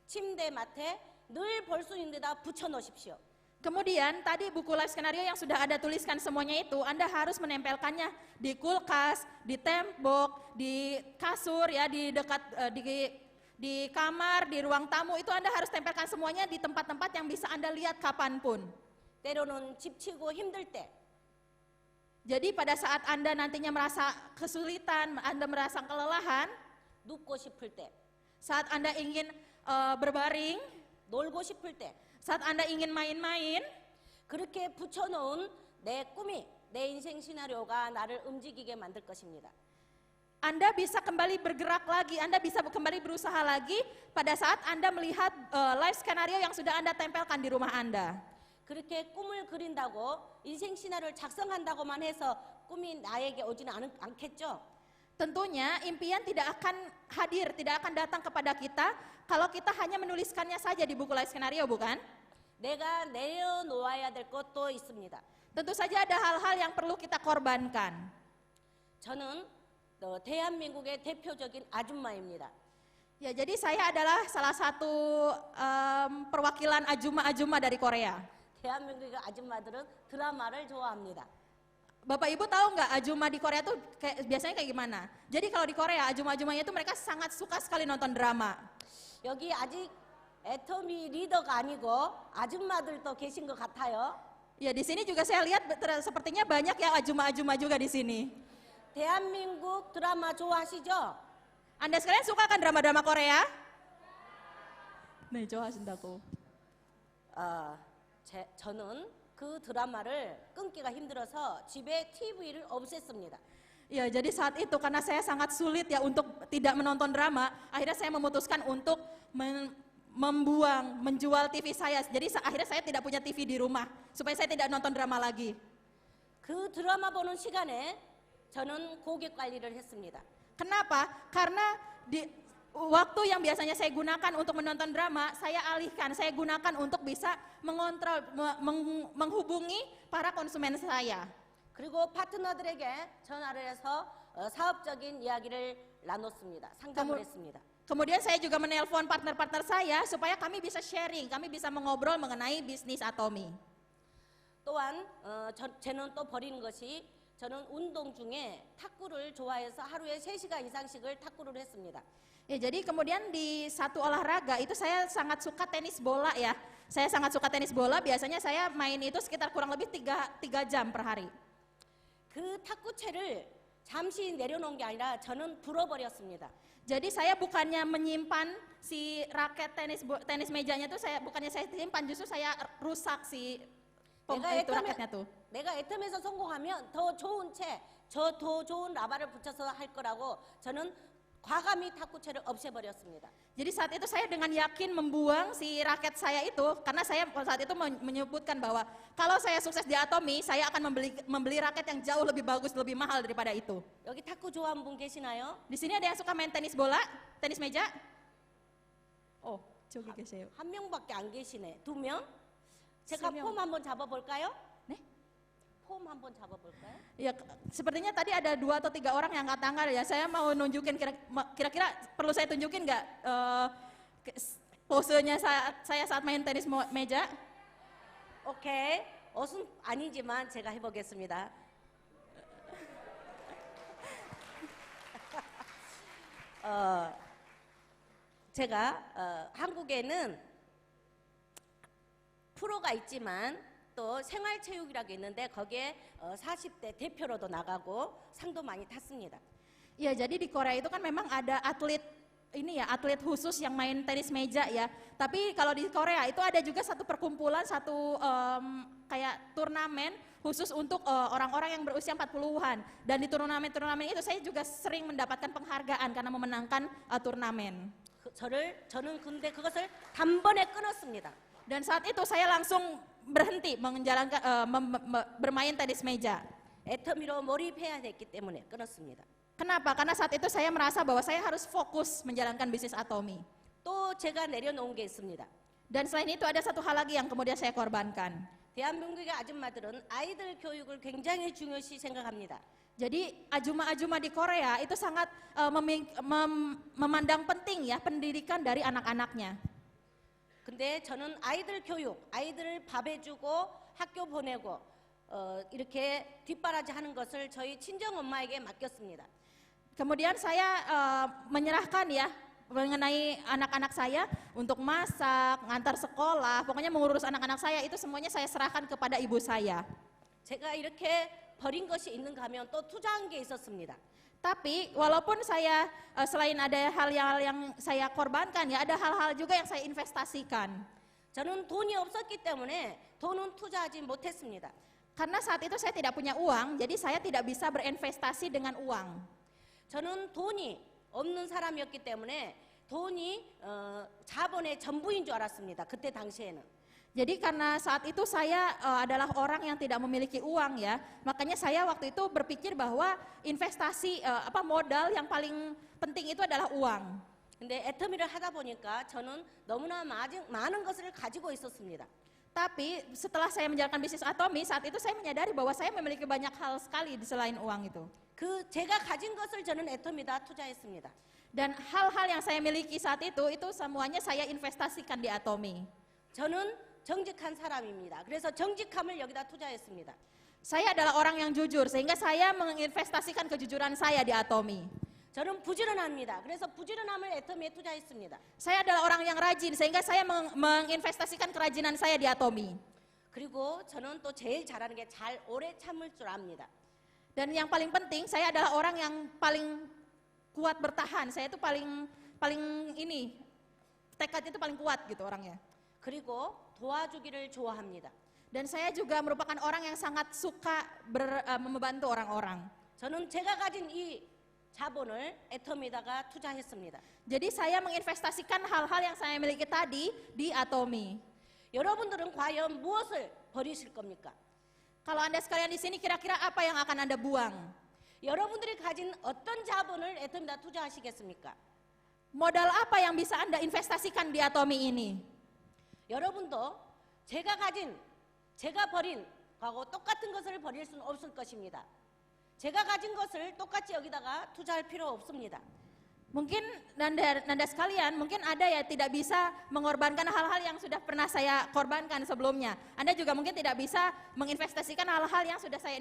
[SPEAKER 1] 침대 맡에 늘 볼 수 있는 데다 붙여 놓으십시오.
[SPEAKER 2] Kemudian tadi buku live skenario yang sudah Anda tuliskan semuanya itu Anda harus menempelkannya di kulkas, di tembok, di kasur ya, di dekat di kamar, di ruang tamu itu Anda harus tempelkan semuanya di tempat-tempat yang bisa Anda lihat kapanpun.
[SPEAKER 1] 때로는 지치고 힘들 때
[SPEAKER 2] Jadi pada saat Anda nantinya merasa kesulitan, Anda merasa kelelahan,
[SPEAKER 1] 눕고 싶을 때,
[SPEAKER 2] saat Anda ingin berbaring,
[SPEAKER 1] 놀고 싶을 때
[SPEAKER 2] saat Anda ingin main-main,
[SPEAKER 1] 그렇게 붙여놓은 내 꿈이 내 인생 시나리오가 나를 움직이게 만들 것입니다.
[SPEAKER 2] Anda bisa kembali bergerak lagi, Anda bisa kembali berusaha lagi pada saat Anda melihat live skenario yang sudah Anda tempelkan di rumah Anda.
[SPEAKER 1] 그렇게 꿈을 그린다고 인생 시나리오를 작성한다고만 해서 꿈이 나에게 오지는 않겠죠?
[SPEAKER 2] Tentunya impian tidak akan hadir, tidak akan datang kepada kita kalau kita hanya menuliskannya saja di buku live skenario, bukan?
[SPEAKER 1] 내가 내려놓아야 될 것도 있습니다.
[SPEAKER 2] Tentu saja ada hal-hal yang perlu kita korbankan.
[SPEAKER 1] 저는 대한민국의 대표적인 아줌마입니다.
[SPEAKER 2] Ya, jadi saya adalah salah satu perwakilan ajuma-ajuma dari Korea.
[SPEAKER 1] 대한민국의 아줌마들은 드라마를 좋아합니다.
[SPEAKER 2] Bapak Ibu tahu nggak ajuma di Korea tuh biasanya kayak gimana? Jadi kalau di Korea ajuma-ajumanya itu mereka sangat suka sekali nonton drama.
[SPEAKER 1] 여기 아직 애터미 리더가 아니고 아줌마들도 계신 것 같아요.
[SPEAKER 2] Ya di sini juga saya lihat sepertinya banyak yang ajuma-ajuma juga di sini.
[SPEAKER 1] 대한민국 드라마 좋아하시죠?
[SPEAKER 2] Anda sekalian suka kan drama-drama Korea? 네, 좋아하신다고.
[SPEAKER 1] 저는 그 드라마를 끊기가 힘들어서 집에 TV를 없앴습니다.
[SPEAKER 2] Ya, jadi saat itu karena saya sangat sulit ya untuk tidak menonton drama, akhirnya saya memutuskan untuk menjual TV saya. Jadi akhirnya saya tidak punya TV di rumah supaya saya tidak nonton drama lagi.
[SPEAKER 1] 그 드라마 보는 시간에 저는 고객 관리를 했습니다.
[SPEAKER 2] Kenapa? Karena di waktu yang biasanya saya gunakan untuk menonton drama, saya alihkan, saya gunakan untuk bisa mengontrol, menghubungi para konsumen saya.
[SPEAKER 1] 그리고 파트너들에게 전화를 해서 사업적인 이야기를 나눴습니다. 상담을 했습니다.
[SPEAKER 2] Kemudian saya juga menelpon partner-partner saya supaya kami bisa sharing, kami bisa mengobrol mengenai bisnis Atomy.
[SPEAKER 1] 또한 저는 또 버리는 것이 저는 운동 중에 탁구를 좋아해서 하루에 3시간 이상씩을 탁구를 했습니다.
[SPEAKER 2] Ya, jadi kemudian di satu olahraga itu saya sangat suka tenis bola ya. Saya sangat suka tenis bola, biasanya saya main itu sekitar kurang lebih 3 jam per hari.
[SPEAKER 1] 그 탁구채를 잠시 내려놓은 게 아니라 저는 불어버렸습니다.
[SPEAKER 2] Jadi saya bukannya menyimpan si raket tenis mejanya itu bukannya saya simpan, justru saya rusak si itu raketnya tuh.
[SPEAKER 1] 내가 애텀에서 성공하면 더 좋은 채, 더 좋은 라바를 붙여서 할 거라고 저는 과감히 탁구채를 없애버렸습니다.
[SPEAKER 2] Jadi saat itu saya dengan yakin membuang si raket saya itu, karena saya saat itu menyebutkan bahwa kalau saya sukses di Atomy, saya akan membeli raket yang jauh lebih bagus, lebih mahal daripada itu.
[SPEAKER 1] 여기 탁구 좋아하는 분 계시나요?
[SPEAKER 2] Di sini ada yang suka main tenis bola, tenis meja? Oh, 저기 계세요.
[SPEAKER 1] 한 명밖에 안 계시네. 두 명? 제가
[SPEAKER 2] 세 명.
[SPEAKER 1] 폼 한번 잡아볼까요?
[SPEAKER 2] 네?
[SPEAKER 1] 폼 한번 잡아볼까요?
[SPEAKER 2] Ya, sepertinya tadi ada 2 atau 3 orang yang angkat tangan ya. Saya mau nunjukin kira-kira perlu saya tunjukin nggak posenya saya saat main tenis meja?
[SPEAKER 1] 오케이. 옷은 아니지만 제가 해보겠습니다. 제가 한국에는 프로가 있지만 또 생활체육이라고 있는데 거기에 40대 대표로도 나가고 상도 많이 탔습니다.
[SPEAKER 2] Ya, jadi di Korea itu kan memang ada atlet ini ya, atlet khusus yang main tenis meja ya. Tapi kalau di Korea itu ada juga satu perkumpulan, satu kayak turnamen khusus untuk orang-orang yang berusia 40-an. Dan di turnamen-turnamen itu saya juga sering mendapatkan penghargaan karena memenangkan turnamen.
[SPEAKER 1] 저는 근데 그것을 단번에 끊었습니다.
[SPEAKER 2] Dan saat itu saya langsung berhenti menjalankan bermain tenis meja.
[SPEAKER 1] 애터미로 몰입해야 됐기 때문에 끊었습니다.
[SPEAKER 2] Kenapa? Karena saat itu saya merasa bahwa saya harus fokus menjalankan bisnis Atomy.
[SPEAKER 1] 또 제가 내려놓은 게 있습니다.
[SPEAKER 2] Dan selain itu ada satu hal lagi yang kemudian saya korbankan.
[SPEAKER 1] 대한민국의 아줌마들은 아이들 교육을 굉장히 중요시 생각합니다.
[SPEAKER 2] Jadi ajuma-ajuma di Korea itu sangat memandang penting ya pendidikan dari anak-anaknya.
[SPEAKER 1] 근데 저는 아이들 교육, 아이들을 밥 해주고 학교 보내고 이렇게 뒷바라지 하는 것을 저희 친정 엄마에게 맡겼습니다.
[SPEAKER 2] Kemudian saya menyerahkan ya mengenai anak-anak saya untuk masak, ngantar sekolah, pokoknya mengurus anak-anak saya itu semuanya saya serahkan kepada ibu saya.
[SPEAKER 1] 제가 이렇게 버린 것이 있는가 하면 또 투자한 게 있었습니다.
[SPEAKER 2] Tapi walaupun saya selain ada hal-hal yang saya korbankan ya, ada hal-hal juga yang saya investasikan.
[SPEAKER 1] 저는 돈이 없었기 때문에 돈은 투자하지 못했습니다.
[SPEAKER 2] Karena saat itu saya tidak punya uang, jadi saya tidak bisa berinvestasi dengan uang.
[SPEAKER 1] 저는 돈이 없는 사람이었기 때문에 돈이 자본의 전부인 줄 알았습니다. 그때 당시에는.
[SPEAKER 2] Jadi karena saat itu saya adalah orang yang tidak memiliki uang ya, makanya saya waktu itu berpikir bahwa investasi modal yang paling penting itu adalah uang.
[SPEAKER 1] 근데 애터미를 하다 보니까 저는 너무나 많은 것을 가지고 있었습니다.
[SPEAKER 2] Tapi setelah saya menjalankan bisnis Atomy, saat itu saya menyadari bahwa saya memiliki banyak hal sekali di selain uang itu.
[SPEAKER 1] 제가 가진 것을 저는 애터미다 투자했습니다.
[SPEAKER 2] Dan hal-hal yang saya miliki saat itu semuanya saya investasikan di Atomy.
[SPEAKER 1] 저는 정직한 사람입니다. 그래서 정직함을 여기다 투자했습니다.
[SPEAKER 2] Saya adalah orang yang jujur, sehingga saya menginvestasikan kejujuran saya di Atomy.
[SPEAKER 1] 저는 부지런합니다. 그래서 부지런함을 애터미에 투자했습니다.
[SPEAKER 2] Saya adalah orang yang rajin, sehingga saya menginvestasikan kerajinan saya di Atomy.
[SPEAKER 1] 그리고 저는 또 제일 잘하는 게 잘 오래 참을 줄 압니다.
[SPEAKER 2] Dan yang paling penting, saya adalah orang yang paling kuat bertahan. Saya itu paling tekad itu paling kuat gitu orangnya.
[SPEAKER 1] 그리고 도와주기를 좋아합니다.
[SPEAKER 2] Dan saya juga merupakan orang yang sangat suka membantu orang-orang.
[SPEAKER 1] 저는 제가 가진 이 자본을 애터미에다가 투자했습니다.
[SPEAKER 2] Jadi saya menginvestasikan hal-hal yang saya miliki tadi di Atomy.
[SPEAKER 1] 여러분들은 과연 무엇을 버리실 겁니까?
[SPEAKER 2] Kalau Anda sekalian di sini kira-kira apa yang akan Anda buang?
[SPEAKER 1] 여러분들이 가진 어떤 자본을 애터미에다 투자하시겠습니까?
[SPEAKER 2] Modal apa yang bisa Anda investasikan di Atomy ini?
[SPEAKER 1] 여러분도 제가 버린 하고 똑같은 것을 버릴 수는 없을 것입니다. 제가 가진 것을 똑같이 여기다가 투자할 필요 없습니다.
[SPEAKER 2] Mungkin Nanda sekalian, mungkin ada ya tidak bisa mengorbankan hal-hal yang sudah pernah saya korbankan sebelumnya. Anda juga mungkin tidak bisa menginvestasikan hal-hal yang sudah saya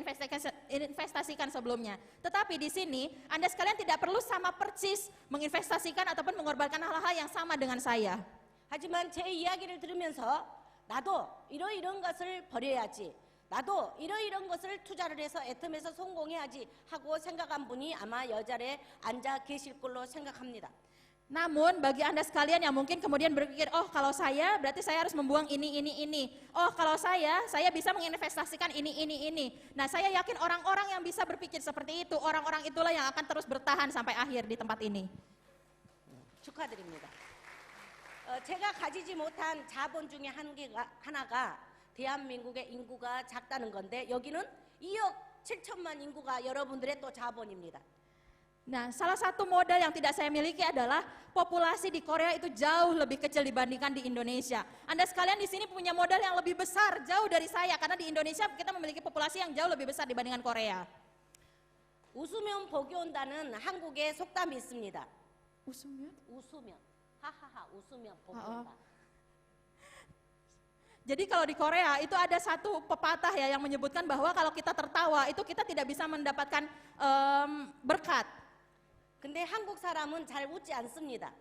[SPEAKER 2] investasikan sebelumnya. Tetapi di sini Anda sekalian tidak perlu sama persis menginvestasikan ataupun mengorbankan hal-hal yang sama dengan saya.
[SPEAKER 1] 하지만 제 이야기를 들으면서 나도 이런 것을 버려야지. 나도 이런 것을 투자를 해서 애텀에서 성공해야지 하고 생각한 분이 아마 여 자리에 앉아 계실 걸로 생각합니다.
[SPEAKER 2] Namun bagi Anda sekalian yang mungkin kemudian berpikir, oh kalau saya berarti saya harus membuang ini. Oh kalau saya bisa menginvestasikan ini. Nah saya yakin orang-orang yang bisa berpikir seperti itu, orang-orang itulah yang akan terus bertahan sampai akhir di tempat ini.
[SPEAKER 1] 축하드립니다. 제가 가지지 못한 자본 중에 하나가 대한민국의 인구가 작다는 건데 여기는 2억 7천만 인구가 여러분들의 또 자본입니다.
[SPEAKER 2] Nah, salah satu modal yang tidak saya miliki adalah populasi di Korea itu jauh lebih kecil dibandingkan di Indonesia. Anda sekalian di sini punya modal yang lebih besar jauh dari saya karena di Indonesia kita memiliki populasi yang jauh lebih besar dibandingkan Korea.
[SPEAKER 1] 웃으면 복이 온다는 한국의 속담이 있습니다. 웃으면 하하하 웃으면 복이 온다.
[SPEAKER 2] Jadi kalau di Korea itu ada satu pepatah ya yang menyebutkan bahwa kalau kita tertawa itu kita tidak bisa mendapatkan berkat.
[SPEAKER 1] 근데 한국 사람은 잘 웃지 않습니다.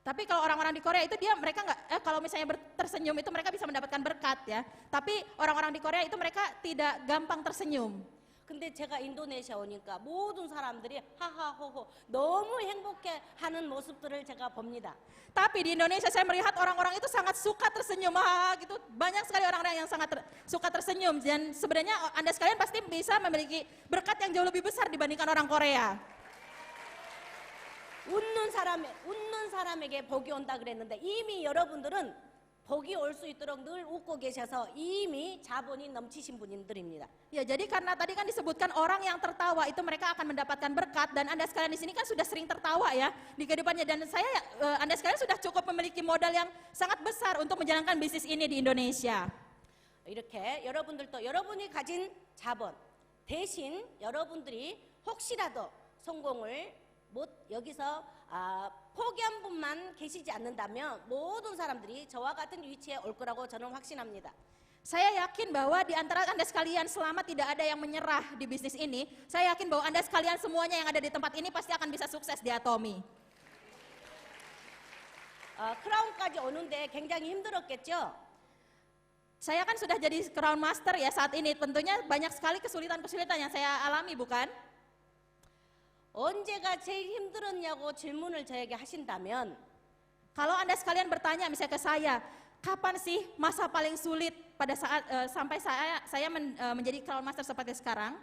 [SPEAKER 2] Tapi kalau orang-orang di Korea itu mereka nggak kalau misalnya tersenyum itu mereka bisa mendapatkan berkat ya. Tapi orang-orang di Korea itu mereka tidak gampang tersenyum.
[SPEAKER 1] 근데 제가 인도네시아 오니까 모든 사람들이 하하호호 너무 행복해하는 모습들을 제가 봅니다.
[SPEAKER 2] Tapi di Indonesia saya melihat orang-orang itu sangat suka tersenyum, gitu. Banyak sekali orang-orang yang sangat suka tersenyum dan sebenarnya Anda sekalian pasti bisa memiliki berkat yang jauh lebih besar dibandingkan orang Korea.
[SPEAKER 1] 웃는 사람에게 복이 온다 그랬는데 이미 여러분들은 복이 올 수 있도록 늘 웃고 계셔서 이미 자본이 넘치신 분들입니다.
[SPEAKER 2] Ya, jadi karena tadi kan disebutkan orang yang tertawa itu mereka akan mendapatkan berkat dan Anda sekalian di sini kan sudah sering tertawa ya di kehidupannya dan Anda sekalian sudah cukup memiliki modal yang sangat besar untuk menjalankan bisnis ini di Indonesia.
[SPEAKER 1] 이렇게 여러분들도 여러분이 가진 자본 대신 여러분들이 혹시라도 성공을 여기서 포기한 분만 계시지 않는다면 모든 사람들이 저와 같은 위치에 올 거라고 저는 확신합니다.
[SPEAKER 2] Saya yakin bahwa di antara Anda sekalian selama tidak ada yang menyerah di bisnis ini, saya yakin bahwa Anda sekalian semuanya yang ada di tempat ini pasti akan bisa sukses di Atomy.
[SPEAKER 1] 크라운까지 오는데 굉장히 힘들었겠죠?
[SPEAKER 2] Saya kan sudah jadi Crown Master ya saat ini, tentunya banyak sekali kesulitan-kesulitan yang saya alami bukan?
[SPEAKER 1] 언제가 제일 힘들었냐고 질문을 저에게 하신다면
[SPEAKER 2] kalau Anda sekalian bertanya misalnya ke saya, kapan sih masa paling sulit pada saat sampai saya menjadi Crown Master seperti sekarang?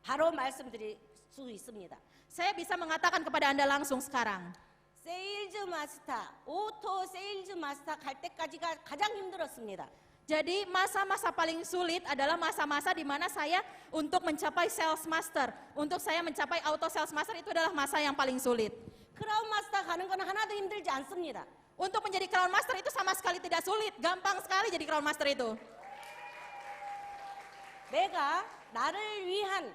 [SPEAKER 1] 바로 말씀드릴 수 있습니다.
[SPEAKER 2] Saya bisa mengatakan kepada Anda langsung sekarang.
[SPEAKER 1] 세일즈 마스터, 오토 세일즈 마스터 갈 때까지가 가장 힘들었습니다.
[SPEAKER 2] Jadi masa-masa paling sulit adalah masa-masa di mana saya untuk mencapai sales master. Untuk saya mencapai auto sales master itu adalah masa yang paling sulit.
[SPEAKER 1] 크라운 마스터 가는 건 하나도 힘들지 않습니다.
[SPEAKER 2] Untuk menjadi crown master itu sama sekali tidak sulit, gampang sekali jadi crown master itu.
[SPEAKER 1] 내가 나를 위한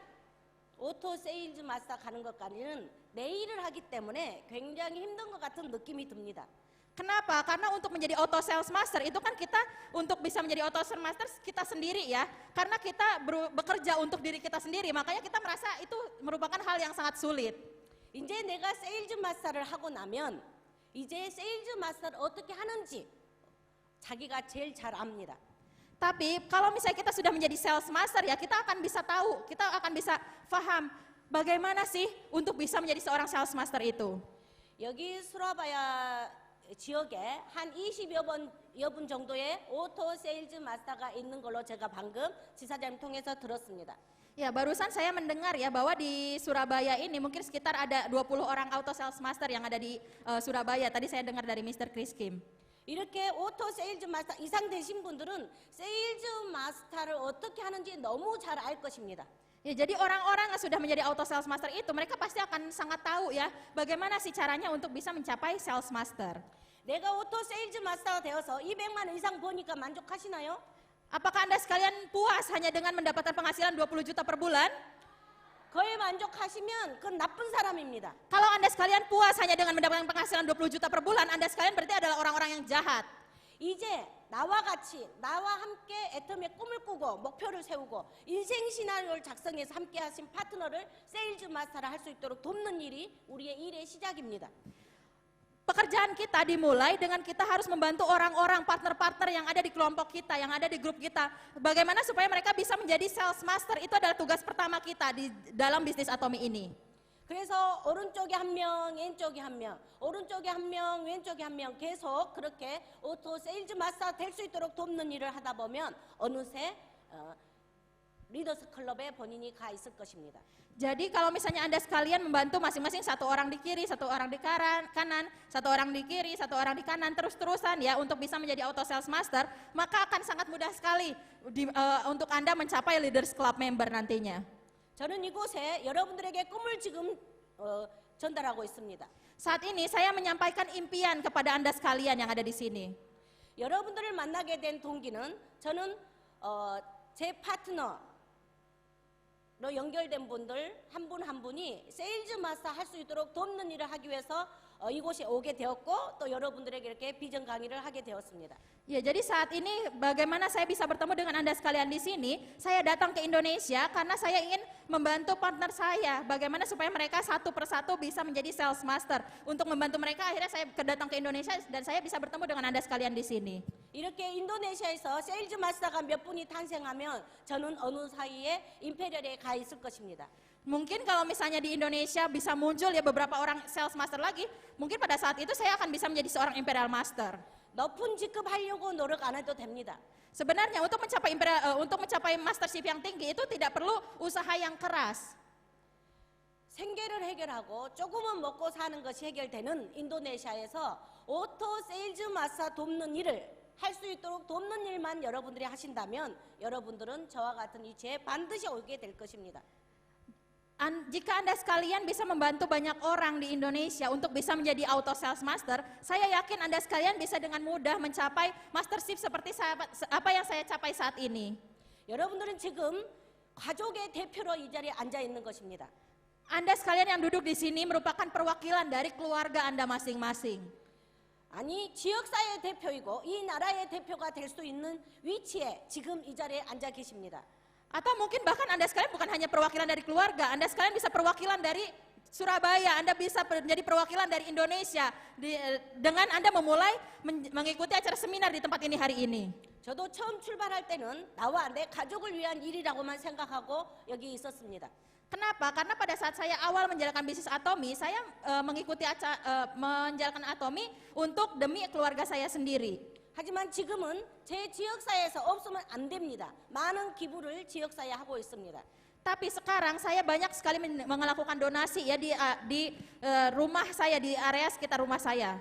[SPEAKER 1] 오토 세일즈 마스터 가는 것까지는 내 일을 하기 때문에 굉장히 힘든 것 같은 느낌이 듭니다.
[SPEAKER 2] Kenapa? Karena untuk menjadi auto sales master itu kan kita untuk bisa menjadi auto sales master kita sendiri ya. Karena kita bekerja untuk diri kita sendiri, makanya kita merasa itu merupakan hal yang sangat sulit.
[SPEAKER 1] 이제 내가 세일즈 마스터를 하고 나면 이제 세일즈 마스터를 어떻게 하는지 자기가 제일 잘 압니다.
[SPEAKER 2] Tapi kalau misalnya kita sudah menjadi sales master ya kita akan bisa tahu, kita akan bisa paham bagaimana sih untuk bisa menjadi seorang sales master itu.
[SPEAKER 1] 여기 수라바야 지역에 한 20여 분 정도의 오토 세일즈 마스터가 있는 걸로 제가 방금 지사장님 통해서 들었습니다.
[SPEAKER 2] Ya, barusan saya mendengar ya bahwa di Surabaya ini mungkin sekitar ada 20 orang auto sales master yang ada di Surabaya. Tadi saya dengar dari Mr. Chris Kim.
[SPEAKER 1] 이렇게 오토 세일즈 마스터 이상 되신 분들은 세일즈 마스터를 어떻게 하는지 너무 잘 알 것입니다.
[SPEAKER 2] Ya, jadi orang-orang yang sudah menjadi auto sales master itu mereka pasti akan sangat tahu ya bagaimana sih caranya untuk bisa mencapai sales master.
[SPEAKER 1] 내가 오토 세일즈 마스터가 되어서 200만 원 이상 버니까 만족하시나요?
[SPEAKER 2] Apakah Anda sekalian puas hanya dengan mendapatkan penghasilan 20 juta per bulan?
[SPEAKER 1] 그에 만족하시면 그건 나쁜 사람입니다.
[SPEAKER 2] Kalau Anda sekalian puas hanya dengan mendapatkan penghasilan 20 juta per bulan, Anda sekalian berarti adalah orang-orang yang jahat.
[SPEAKER 1] 이제 나와 같이 나와 함께 애텀의 꿈을 꾸고 목표를 세우고 인생 시나리오를 작성해서 함께 하신 파트너를 세일즈 마스터를 할 수 있도록 돕는 일이 우리의 일의 시작입니다.
[SPEAKER 2] Pekerjaan kita dimulai dengan kita harus membantu orang-orang, partner-partner yang ada di kelompok kita, yang ada di grup kita. Bagaimana supaya mereka bisa menjadi sales master, itu adalah tugas pertama kita di dalam bisnis Atomy ini.
[SPEAKER 1] 그래서 오른쪽에 한 명, 왼쪽에 한 명, 오른쪽에 한 명, 왼쪽에 한 명 계속 그렇게 오토 세일즈 마스터 될 수 있도록 돕는 일을 하다 보면 어느새 리더스 클럽에 본인이 가 있을 것입니다.
[SPEAKER 2] Jadi kalau misalnya Anda sekalian membantu masing-masing satu orang di kiri, satu orang di kanan, satu orang di kiri, satu orang di kanan terus-terusan ya untuk bisa menjadi auto sales master, maka akan sangat mudah sekali untuk Anda mencapai leaders club member nantinya.
[SPEAKER 1] 저는 이곳에 여러분들에게 꿈을 지금 전달하고 있습니다.
[SPEAKER 2] Saat ini saya menyampaikan impian kepada Anda sekalian yang ada di sini.
[SPEAKER 1] 여러분들을 만나게 된 동기는 저는 제 파트너 로 연결된 분들 한 분 한 분이 세일즈 마스터 할 수 있도록 돕는 일을 하기 위해서 이곳에 오게 되었고 또 여러분들에게 이렇게 비전 강의를 하게 되었습니다.
[SPEAKER 2] Ya, jadi saat ini bagaimana saya bisa bertemu dengan Anda sekalian di sini? Saya datang ke Indonesia karena saya ingin membantu partner saya bagaimana supaya mereka satu persatu bisa menjadi sales master. Untuk membantu mereka akhirnya saya datang ke Indonesia dan saya bisa bertemu dengan Anda sekalian di sini.
[SPEAKER 1] 이렇게 인도네시아에서 세일즈 마스터가 몇 분이 탄생하면 저는 어느 사이에 임페리얼에 가 있을 것입니다.
[SPEAKER 2] Mungkin kalau misalnya di Indonesia bisa muncul ya beberapa orang sales master lagi, mungkin pada saat itu saya akan bisa menjadi seorang imperial master.
[SPEAKER 1] 높은 직급 하려고 노력 안 해도 됩니다.
[SPEAKER 2] Sebenarnya untuk mencapai mastership yang tinggi itu tidak perlu usaha yang keras.
[SPEAKER 1] 생계를 해결하고 조금은 먹고 사는 것이 해결되는 인도네시아에서 오토 세일즈 마스터 돕는 일을 할 수 있도록 돕는 일만 여러분들이 하신다면 여러분들은 저와 같은 위치에 반드시 오게 될 것입니다.
[SPEAKER 2] Jika Anda sekalian bisa membantu banyak orang di Indonesia untuk bisa menjadi auto sales master, saya yakin Anda sekalian bisa dengan mudah mencapai mastership seperti apa yang saya capai saat ini.
[SPEAKER 1] 여러분들은 지금 가족의 대표로 이 자리에 앉아 있는 것입니다.
[SPEAKER 2] Anda sekalian yang duduk di sini merupakan perwakilan dari keluarga Anda masing-masing.
[SPEAKER 1] 아니 지역사회 대표이고 이 나라의 대표가 될 수 있는 위치에 지금 이 자리에 앉아 계십니다.
[SPEAKER 2] Atau mungkin bahkan Anda sekalian bukan hanya perwakilan dari keluarga, Anda sekalian bisa perwakilan dari Surabaya, Anda bisa menjadi perwakilan dari Indonesia dengan Anda memulai mengikuti acara seminar di tempat ini hari ini.
[SPEAKER 1] 저도 처음 출발할 때는 나와 내 가족을 위한 일이라고만 생각하고 여기 있었습니다.
[SPEAKER 2] Kenapa? Karena pada saat saya awal menjalankan bisnis Atomi, saya mengikuti menjalankan Atomi untuk demi keluarga saya sendiri.
[SPEAKER 1] 하지만 지금은 제 지역사회에서 없으면 안 됩니다. 많은 기부를 지역사회에 하고 있습니다.
[SPEAKER 2] Tapi sekarang saya banyak sekali melakukan donasi ya di rumah saya, di area sekitar rumah saya.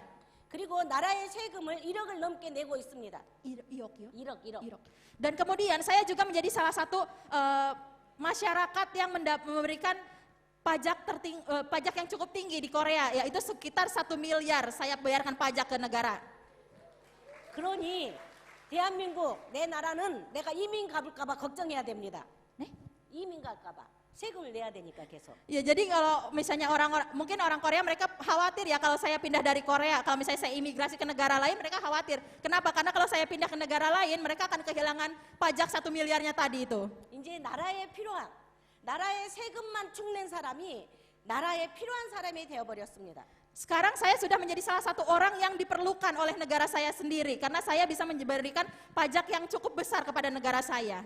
[SPEAKER 1] 그리고 나라의 세금을 1억을 넘게 내고 있습니다. 1억.
[SPEAKER 2] Dan kemudian saya juga menjadi salah satu masyarakat yang memberikan pajak yang cukup tinggi di Korea, yaitu sekitar 1 miliar saya bayarkan pajak ke negara.
[SPEAKER 1] 그러니 대한민국 내 나라는 내가 이민 가볼까봐 걱정해야 됩니다.
[SPEAKER 2] 네?
[SPEAKER 1] 이민 갈까봐 세금을 내야 되니까 계속.
[SPEAKER 2] Ya jadi kalau misalnya mungkin orang Korea mereka khawatir ya kalau saya pindah dari Korea, kalau misalnya saya imigrasi ke negara lain mereka khawatir. Kenapa? Karena kalau saya pindah ke negara lain mereka akan kehilangan pajak 1 miliarnya tadi itu.
[SPEAKER 1] 이제 나라에 필요한 나라의 세금만 축낸 사람이 나라에 필요한 사람이 되어버렸습니다.
[SPEAKER 2] Sekarang saya sudah menjadi salah satu orang yang diperlukan oleh negara saya sendiri karena saya bisa memberikan pajak yang cukup besar kepada negara saya.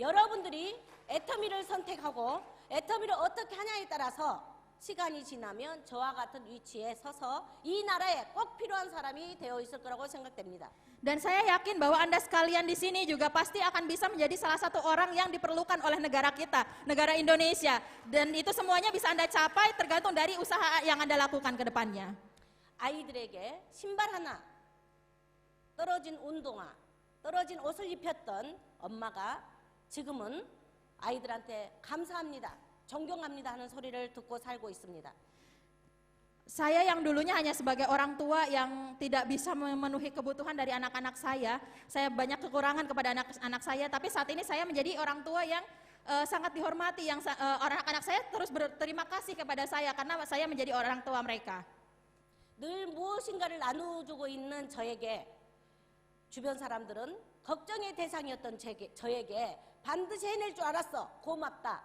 [SPEAKER 1] 여러분들이 애터미를 선택하고 애터미를 어떻게 하냐에 따라서 시간이 지나면 저와 같은 위치에 서서 이 나라에 꼭 필요한 사람이 되어 있을 거라고 생각됩니다.
[SPEAKER 2] Dan saya yakin bahwa Anda sekalian di sini juga pasti akan bisa menjadi salah satu orang yang diperlukan oleh negara kita, negara Indonesia. Dan itu semuanya bisa Anda capai tergantung dari usaha yang Anda lakukan ke depannya.
[SPEAKER 1] 아이들에게 신발 하나, 떨어진 운동화, 떨어진 옷을 입혔던 엄마가 지금은 아이들한테 감사합니다, 존경합니다 하는 소리를 듣고 살고 있습니다.
[SPEAKER 2] Saya yang dulunya hanya sebagai orang tua yang tidak bisa memenuhi kebutuhan dari anak-anak saya banyak kekurangan kepada anak-anak saya, tapi saat ini saya menjadi orang tua yang sangat dihormati, yang anak-anak saya terus berterima kasih kepada saya karena saya menjadi orang tua mereka.
[SPEAKER 1] 늘 무엇인가를 나눠주고 있는 저에게 주변 사람들은 걱정의 대상이었던 저에게 반드시 해낼 줄 알았어, 고맙다,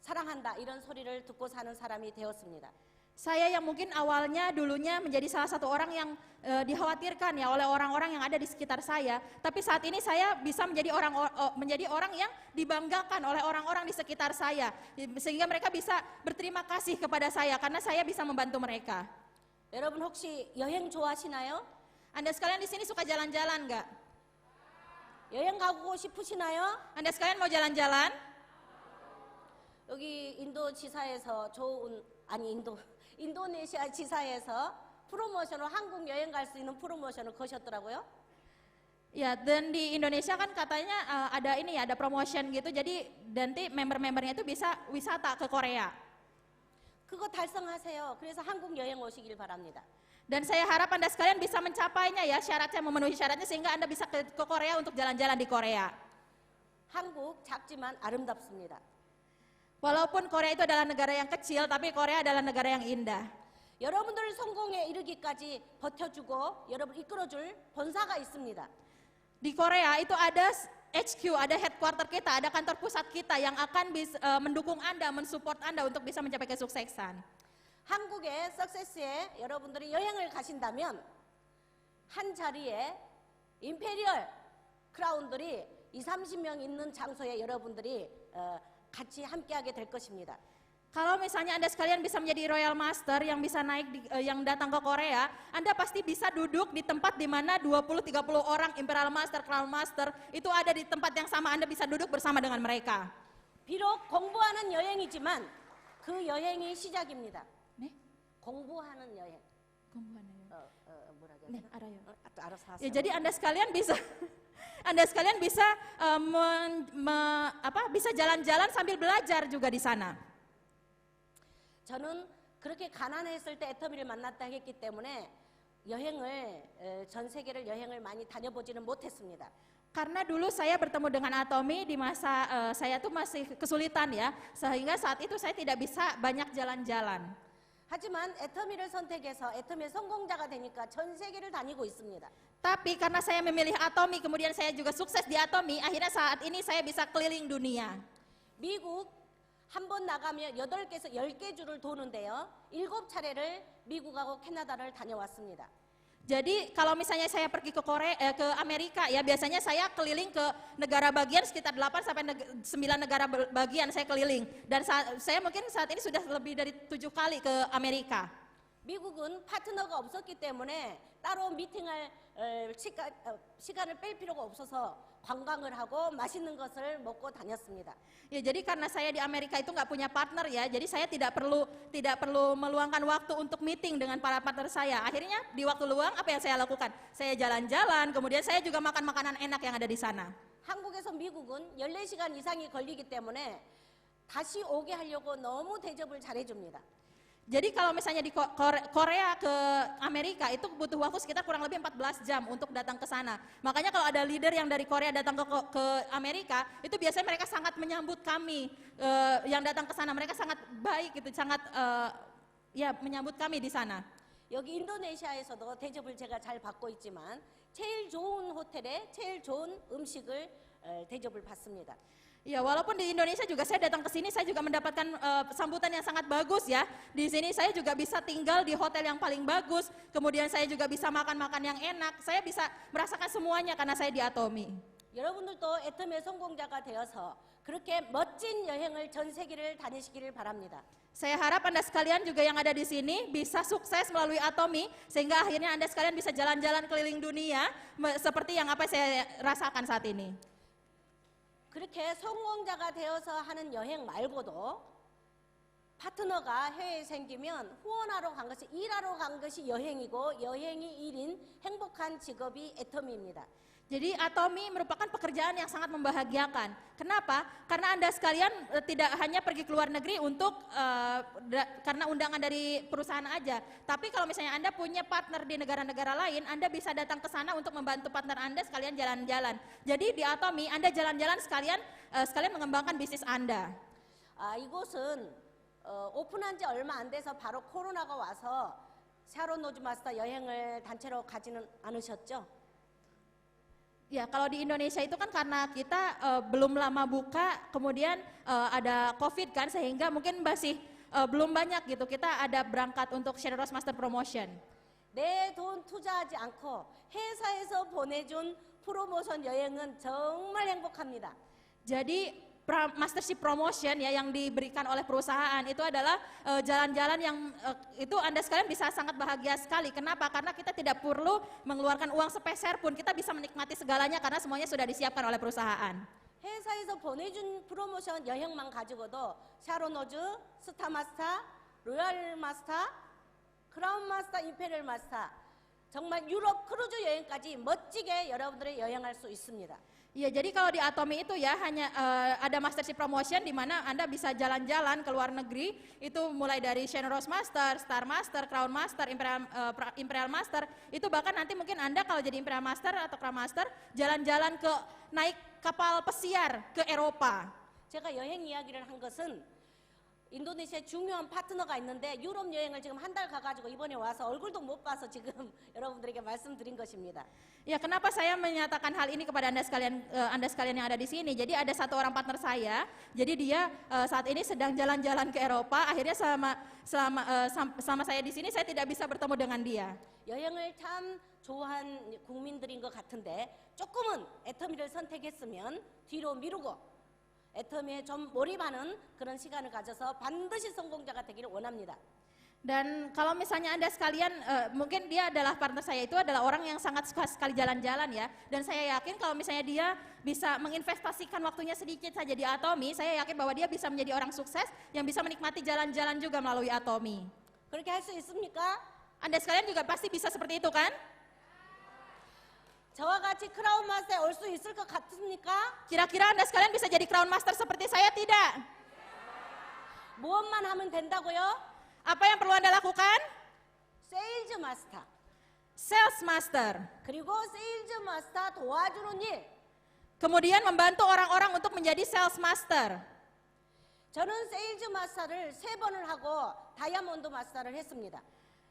[SPEAKER 1] 사랑한다 이런 소리를 듣고 사는 사람이 되었습니다.
[SPEAKER 2] Saya yang mungkin awalnya dulunya menjadi salah satu orang yang dikhawatirkan ya oleh orang-orang yang ada di sekitar saya, tapi saat ini saya bisa menjadi orang yang dibanggakan oleh orang-orang di sekitar saya, sehingga mereka bisa berterima kasih kepada saya karena saya bisa membantu mereka.
[SPEAKER 1] 여러분 혹시 여행 좋아하시나요?
[SPEAKER 2] Anda sekalian di sini suka jalan-jalan nggak?
[SPEAKER 1] 여행 가고 싶으시나요?
[SPEAKER 2] Anda sekalian mau jalan-jalan?
[SPEAKER 1] 여기 인도네시아 지사에서 프로모션을 한국 여행 갈 수 있는 프로모션을 거셨더라고요.
[SPEAKER 2] Ya, dan di Indonesia kan katanya ada ini ya, ada promotion gitu, jadi nanti member-membernya itu bisa wisata ke Korea.
[SPEAKER 1] 그거 달성하세요. 그래서 한국 여행 오시길 바랍니다.
[SPEAKER 2] Dan saya harap Anda sekalian bisa mencapainya ya, syaratnya, memenuhi syaratnya sehingga Anda bisa ke Korea untuk jalan-jalan di Korea.
[SPEAKER 1] 한국 작지만 아름답습니다.
[SPEAKER 2] Walaupun Korea itu adalah negara yang kecil, tapi Korea adalah negara yang indah.
[SPEAKER 1] 여러분들 성공에 이르기까지 버텨주고 여러분 이끌어줄 본사가 있습니다.
[SPEAKER 2] Di Korea itu ada HQ, ada headquarter kita, ada kantor pusat kita yang akan mendukung Anda, mensupport Anda untuk bisa mencapai kesuksesan.
[SPEAKER 1] 한국의 석세스에 여러분들이 여행을 가신다면 한 자리에 임페리얼 크라운들이 20-30명 있는 장소에 여러분들이 같이 함께하게 될 것입니다.
[SPEAKER 2] Kalau misalnya Anda sekalian bisa menjadi Royal Master yang bisa naik yang datang ke Korea, Anda pasti bisa duduk di tempat di mana 20-30 orang Imperial Master, Crown Master itu ada di tempat yang sama, Anda bisa duduk bersama dengan mereka.
[SPEAKER 1] 비록 공부하는 여행이지만 그 여행이 시작입니다.
[SPEAKER 2] 네?
[SPEAKER 1] 공부하는 여행.
[SPEAKER 2] 네, 알아요.
[SPEAKER 1] 알아서 하세요.
[SPEAKER 2] Ya, jadi Anda sekalian bisa Anda sekalian bisa bisa jalan-jalan sambil belajar juga di sana.
[SPEAKER 1] 저는 그렇게 가난했을 때 애터미를 만났다 했기 때문에 전 세계를 여행을 많이 다녀보지는 못했습니다.
[SPEAKER 2] Karena dulu saya bertemu dengan Atomy di masa saya tuh masih kesulitan ya, sehingga saat itu saya tidak bisa banyak jalan-jalan.
[SPEAKER 1] 하지만 애터미를 선택해서 애터미의 성공자가 되니까 전 세계를 다니고 있습니다.
[SPEAKER 2] Tapi karena saya memilih Atomy, kemudian saya juga sukses di Atomy, akhirnya saat ini saya bisa keliling dunia.
[SPEAKER 1] 미국 한 번 나가면 8개에서 10개 주를 도는데요. 7차례를 미국하고 캐나다를 다녀왔습니다.
[SPEAKER 2] Jadi kalau misalnya saya pergi ke ke Amerika ya, biasanya saya keliling ke negara bagian sekitar 8 sampai 9 negara bagian saya keliling. Dan saya mungkin saat ini sudah lebih dari 7 kali ke Amerika.
[SPEAKER 1] 미국은 파트너가 없었기 때문에 따로 미팅할 시간을 뺄 필요가 없어서 관광을 하고 맛있는 것을 먹고 다녔습니다.
[SPEAKER 2] Ya, jadi karena saya di Amerika itu nggak punya partner ya, jadi saya tidak perlu meluangkan waktu untuk meeting dengan para partner saya. Akhirnya di waktu luang apa yang saya lakukan? Saya jalan-jalan, kemudian saya juga makan makanan enak yang ada di sana.
[SPEAKER 1] 한국에서 미국은 14시간 이상이 걸리기 때문에 다시 오게 하려고 너무 대접을 잘해줍니다.
[SPEAKER 2] Jadi kalau misalnya di Korea ke Amerika itu butuh waktu sekitar kurang lebih 14 jam untuk datang ke sana. Makanya kalau ada leader yang dari Korea datang ke Amerika, itu biasanya mereka sangat menyambut kami yang datang ke sana. Mereka sangat baik gitu, sangat menyambut kami di sana.
[SPEAKER 1] 여기 인도네시아에서도 대접을 제가 잘 받고 있지만 제일 좋은 호텔에 제일 좋은 음식을 대접을 받습니다.
[SPEAKER 2] Ya, walaupun di Indonesia juga saya datang ke sini, saya juga mendapatkan sambutan yang sangat bagus ya. Di sini saya juga bisa tinggal di hotel yang paling bagus, kemudian saya juga bisa makan-makan yang enak. Saya bisa merasakan semuanya karena saya di Atomy.
[SPEAKER 1] 여러분들도 애터미의 성공자가 되어서 그렇게 멋진 여행을 전 세계를 다니시기를 바랍니다.
[SPEAKER 2] Saya harap Anda sekalian juga yang ada di sini bisa sukses melalui Atomy, sehingga akhirnya Anda sekalian bisa jalan-jalan keliling dunia seperti yang apa saya rasakan saat ini.
[SPEAKER 1] 그렇게 성공자가 되어서 하는 여행 말고도 파트너가 해외에 생기면 후원하러 간 것이 일하러 간 것이 여행이고 여행이 일인 행복한 직업이 애터미입니다.
[SPEAKER 2] Jadi Atomy merupakan pekerjaan yang sangat membahagiakan. Kenapa? Karena Anda sekalian tidak hanya pergi ke luar negeri untuk karena undangan dari perusahaan aja. Tapi kalau misalnya Anda punya partner di negara-negara lain, Anda bisa datang ke sana untuk membantu partner Anda sekalian jalan-jalan. Jadi di Atomy Anda jalan-jalan sekalian mengembangkan bisnis Anda.
[SPEAKER 1] 이곳은 오픈한 지 얼마 안 돼서 바로 코로나가 와서 샤론 노즈마스터 여행을 단체로 가지는 않으셨죠?
[SPEAKER 2] Ya, kalau di Indonesia itu kan karena kita belum lama buka, kemudian ada COVID kan, sehingga mungkin masih belum banyak gitu kita ada berangkat untuk Generous Master Promotion.
[SPEAKER 1] 내 돈 투자하지 않고 회사에서 보내준 프로모션 여행은 정말 행복합니다.
[SPEAKER 2] Jadi mastership promotion ya yang diberikan oleh perusahaan itu adalah jalan-jalan yang itu Anda sekalian bisa sangat bahagia sekali. Kenapa? Karena kita tidak perlu mengeluarkan uang sepeser pun, kita bisa menikmati segalanya karena semuanya sudah disiapkan oleh perusahaan.
[SPEAKER 1] 회사에서 보내준 프로모션 여행만 가지고도 샤론호즈, 스타마스터, 로얄마스터, 크라운마스터, 임페리얼 마스터 정말 유럽 크루즈 여행까지 멋지게 여러분들이 여행할 수 있습니다.
[SPEAKER 2] Iya, jadi kalau di Atomy itu ya hanya ada mastership promotion di mana Anda bisa jalan-jalan ke luar negeri, itu mulai dari Generous Master, Star Master, Crown Master, Imperial Master, itu bahkan nanti mungkin Anda kalau jadi Imperial Master atau Crown Master, jalan-jalan ke naik kapal pesiar ke Eropa.
[SPEAKER 1] 제가 여행 이야기를 한 것은 인도네시아에 중요한 파트너가 있는데 유럽 여행을 지금 한 달 가가지고 이번에 와서 얼굴도 못 봐서 지금 여러분들에게 말씀드린 것입니다.
[SPEAKER 2] Ya, kenapa saya menyatakan hal ini kepada Anda sekalian yang ada di sini? Jadi ada satu orang partner saya, jadi dia saat ini sedang jalan-jalan ke Eropa. Akhirnya selama saya di sini saya tidak bisa bertemu dengan dia.
[SPEAKER 1] 여행을 참 좋아한 국민들인 것 같은데 조금은 애터미를 선택했으면 뒤로 미루고 애터미에 좀 몰입하는 그런 시간을 가져서 반드시 성공자가 되기를 원합니다.
[SPEAKER 2] Dan kalau misalnya Anda sekalian, mungkin dia adalah partner saya itu adalah orang yang sangat suka sekali jalan-jalan ya. Dan saya yakin kalau misalnya dia bisa menginvestasikan waktunya sedikit saja di Atomy, saya yakin bahwa dia bisa menjadi orang sukses yang bisa menikmati jalan-jalan juga melalui Atomy.
[SPEAKER 1] 그렇게 할 수 있습니까?
[SPEAKER 2] Anda sekalian juga pasti bisa seperti itu kan?
[SPEAKER 1] 저와 같이 크라운 마스터에 올 수 있을 것 같습니까?
[SPEAKER 2] Kira-kira Anda sekalian bisa jadi Crown Master seperti saya tidak?
[SPEAKER 1] 무엇만 하면 된다고요?
[SPEAKER 2] Apa yang perlu Anda lakukan?
[SPEAKER 1] 세일즈 마스터.
[SPEAKER 2] Sales Master.
[SPEAKER 1] 그리고 세일즈 마스터 도와주는 일.
[SPEAKER 2] Kemudian membantu orang-orang untuk menjadi Sales Master.
[SPEAKER 1] 저는 세일즈 마스터를 3번을 하고 다이아몬드 마스터를 했습니다.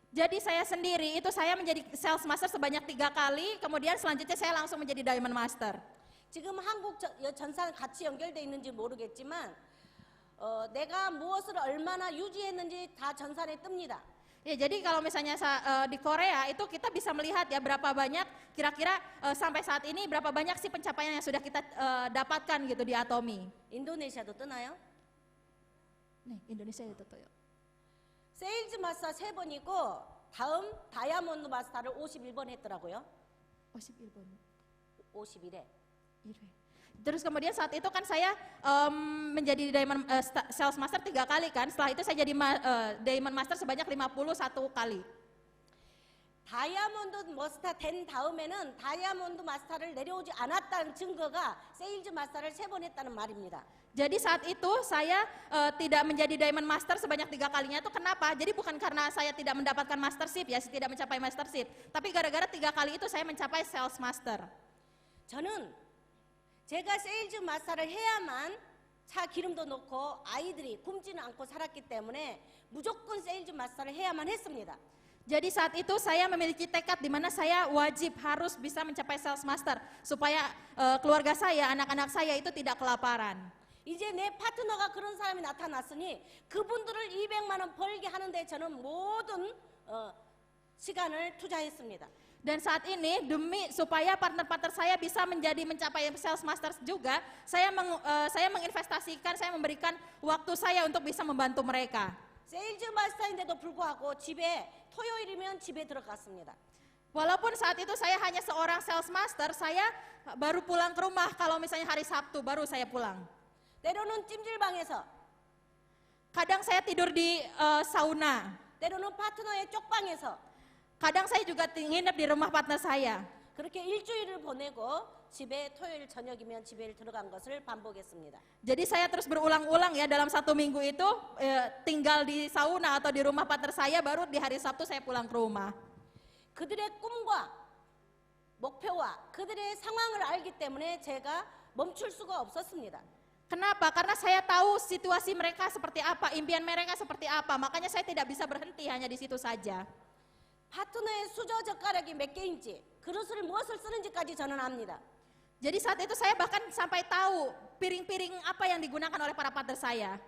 [SPEAKER 2] Jadi saya sendiri itu saya menjadi Sales Master sebanyak 3 kali, kemudian selanjutnya saya langsung menjadi Diamond Master.
[SPEAKER 1] 지금 한국 전사는 같이 연결되어 있는지 모르겠지만 내가 무엇을 얼마나 유지했는지 다 전산에 뜹니다.
[SPEAKER 2] Ya, jadi kalau misalnya di Korea itu kita bisa melihat ya berapa banyak kira-kira sampai saat ini berapa banyak sih pencapaian yang sudah kita dapatkan gitu di Atomy.
[SPEAKER 1] 인도네시아도 뜨나요?
[SPEAKER 2] Nih, Indonesia itu tuh.
[SPEAKER 1] 세일즈 마스터 3번이고 다음 다이아몬드 마스터를 51번 했더라고요.
[SPEAKER 2] 51번.
[SPEAKER 1] 51회.
[SPEAKER 2] Terus kemudian saat itu kan saya menjadi Diamond Sales Master 3 kali kan. Setelah itu saya jadi Diamond Master sebanyak 51 kali.
[SPEAKER 1] 다이아몬드 마스터 된 다음에는 다이아몬드 마스터를 내려오지 않았다는 증거가 세일즈 마스터를 3번 했다는 말입니다.
[SPEAKER 2] Jadi saat itu saya tidak menjadi Diamond Master sebanyak 3 kalinya itu kenapa? Jadi bukan karena saya tidak mendapatkan Mastership ya, tidak mencapai Mastership. Tapi gara-gara 3 kali itu saya mencapai Sales Master.
[SPEAKER 1] 저는 제가 세일즈 마스터를 해야만 차 기름도 넣고 아이들이 굶지는 않고 살았기 때문에 무조건 세일즈 마스터를 해야만 했습니다.
[SPEAKER 2] Jadi saat itu saya memiliki tekad di mana saya wajib harus bisa mencapai Sales Master supaya keluarga saya, anak-anak saya itu tidak kelaparan.
[SPEAKER 1] 이제 내 파트너가 그런 사람이 나타났으니 그분들을 200만 원 벌게 하는데 저는 모든 시간을 투자했습니다.
[SPEAKER 2] Dan saat ini demi supaya partner-partner saya bisa mencapai Sales Master juga, saya menginvestasikan, saya memberikan waktu saya untuk bisa membantu mereka.
[SPEAKER 1] 세일즈 마스터인데도 불구하고 집에 토요일이면 집에 들어갔습니다.
[SPEAKER 2] Walaupun saat itu saya hanya seorang Sales Master, saya baru pulang ke rumah kalau misalnya hari Sabtu baru saya pulang.
[SPEAKER 1] 때로는 찜질방에서,
[SPEAKER 2] Kadang saya tidur di sauna.
[SPEAKER 1] 때로는 파트너의 쪽방에서
[SPEAKER 2] Kadang saya juga nginep di rumah partner saya.
[SPEAKER 1] 그렇게 일주일을 보내고 집에 토요일 저녁이면 집에 들어간 것을 반복했습니다.
[SPEAKER 2] Jadi saya terus berulang-ulang ya dalam 1 minggu itu tinggal di sauna atau di rumah partner saya, baru di hari Sabtu saya pulang ke rumah.
[SPEAKER 1] 그들의 꿈과 목표와 그들의 상황을 알기 때문에 제가 멈출 수가 없었습니다.
[SPEAKER 2] Kenapa? Karena saya tahu situasi mereka seperti apa, impian mereka seperti apa, makanya saya tidak bisa berhenti hanya di situ saja.
[SPEAKER 1] 파트너의 수저 젓가락이 몇 개인지, 그릇을 무엇을 쓰는지까지 저는 압니다.
[SPEAKER 2] Jadi saat itu saya bahkan sampai tahu piring-piring apa yang digunakan oleh para partner saya.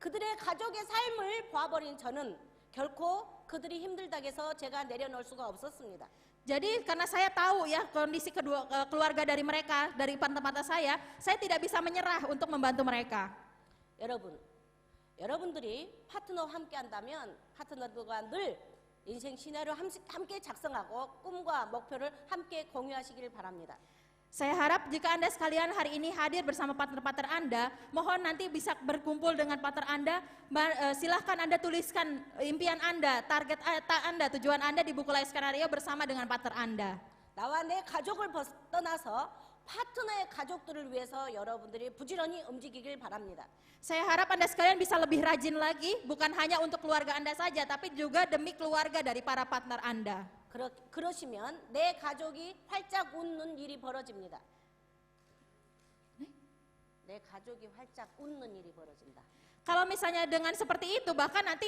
[SPEAKER 1] 그들의 가족의 삶을 봐버린 저는 결코 그들이 힘들다고 해서 제가 내려놓을 수가 없었습니다.
[SPEAKER 2] Jadi karena saya tahu ya kondisi keluarga dari mereka, dari mata saya tidak bisa menyerah untuk membantu mereka.
[SPEAKER 1] 여러분들이 파트너와 함께 한다면 파트너들과 늘 인생 시나리오 함께 작성하고 꿈과 목표를 함께 공유하시길 바랍니다.
[SPEAKER 2] Saya harap jika Anda sekalian hari ini hadir bersama partner-partner Anda, mohon nanti bisa berkumpul dengan partner Anda, silahkan Anda tuliskan impian Anda, target Anda, tujuan Anda di buku Life Skenario bersama dengan partner Anda.
[SPEAKER 1] 나와 내 가족을 떠나서 파트너의 가족들을 위해서 여러분들이 부지런히 움직이길 바랍니다.
[SPEAKER 2] Saya harap Anda sekalian bisa lebih rajin lagi, bukan hanya untuk keluarga Anda saja, tapi juga demi keluarga dari para partner Anda.
[SPEAKER 1] 그러시면 내 가족이 활짝 웃는 일이 벌어집니다. 내 가족이 활짝 웃는 일이 벌어진다.
[SPEAKER 2] Kalau misalnya dengan seperti itu, bahkan nanti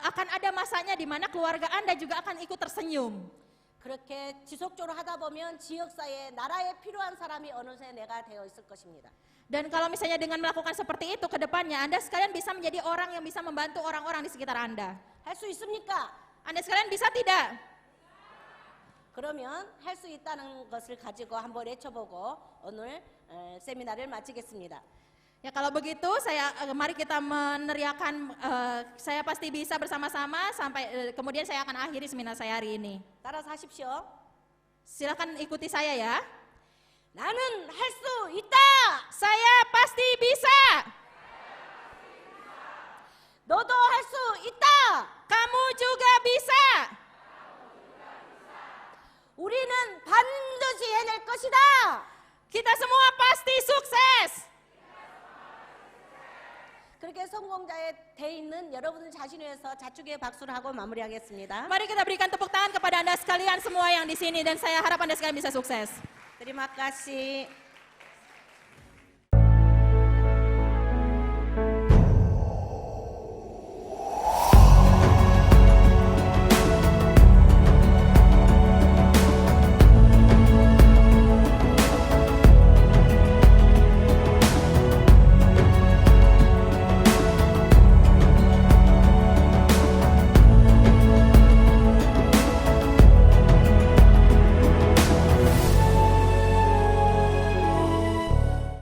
[SPEAKER 2] akan ada masanya di mana keluarga Anda juga akan ikut tersenyum.
[SPEAKER 1] 그렇게 지속적으로 하다 보면 지역사회에 나라에 필요한 사람이 어느새 내가 되어 있을 것입니다.
[SPEAKER 2] Dan kalau misalnya dengan melakukan seperti itu ke depannya, Anda sekalian bisa menjadi orang yang bisa membantu orang-orang di sekitar Anda.
[SPEAKER 1] 할 수 있습니까?
[SPEAKER 2] Anda sekalian bisa tidak?
[SPEAKER 1] 그러면 할 수 있다는 것을 가지고 한번 외쳐보고 오늘 세미나를 마치겠습니다.
[SPEAKER 2] Ya kalau begitu, mari kita meneriakan saya pasti bisa bersama-sama sampai kemudian saya akan akhiri seminar saya hari ini.
[SPEAKER 1] 따라서 하십시오.
[SPEAKER 2] Silakan ikuti saya ya.
[SPEAKER 1] 나는 할 수 있다.
[SPEAKER 2] Saya pasti bisa.
[SPEAKER 1] 너도 할 수 있다.
[SPEAKER 2] Kamu juga bisa.
[SPEAKER 1] 우리는 반드시 해낼 것이다.
[SPEAKER 2] Kita semua pasti sukses.
[SPEAKER 1] 그렇게 성공자에 돼 있는 여러분 자신을 위해서 자축의 박수를 하고 마무리하겠습니다.
[SPEAKER 2] Mari kita berikan tepuk tangan kepada Anda sekalian semua yang di sini dan saya harap Anda sekalian bisa sukses.
[SPEAKER 1] Terima kasih.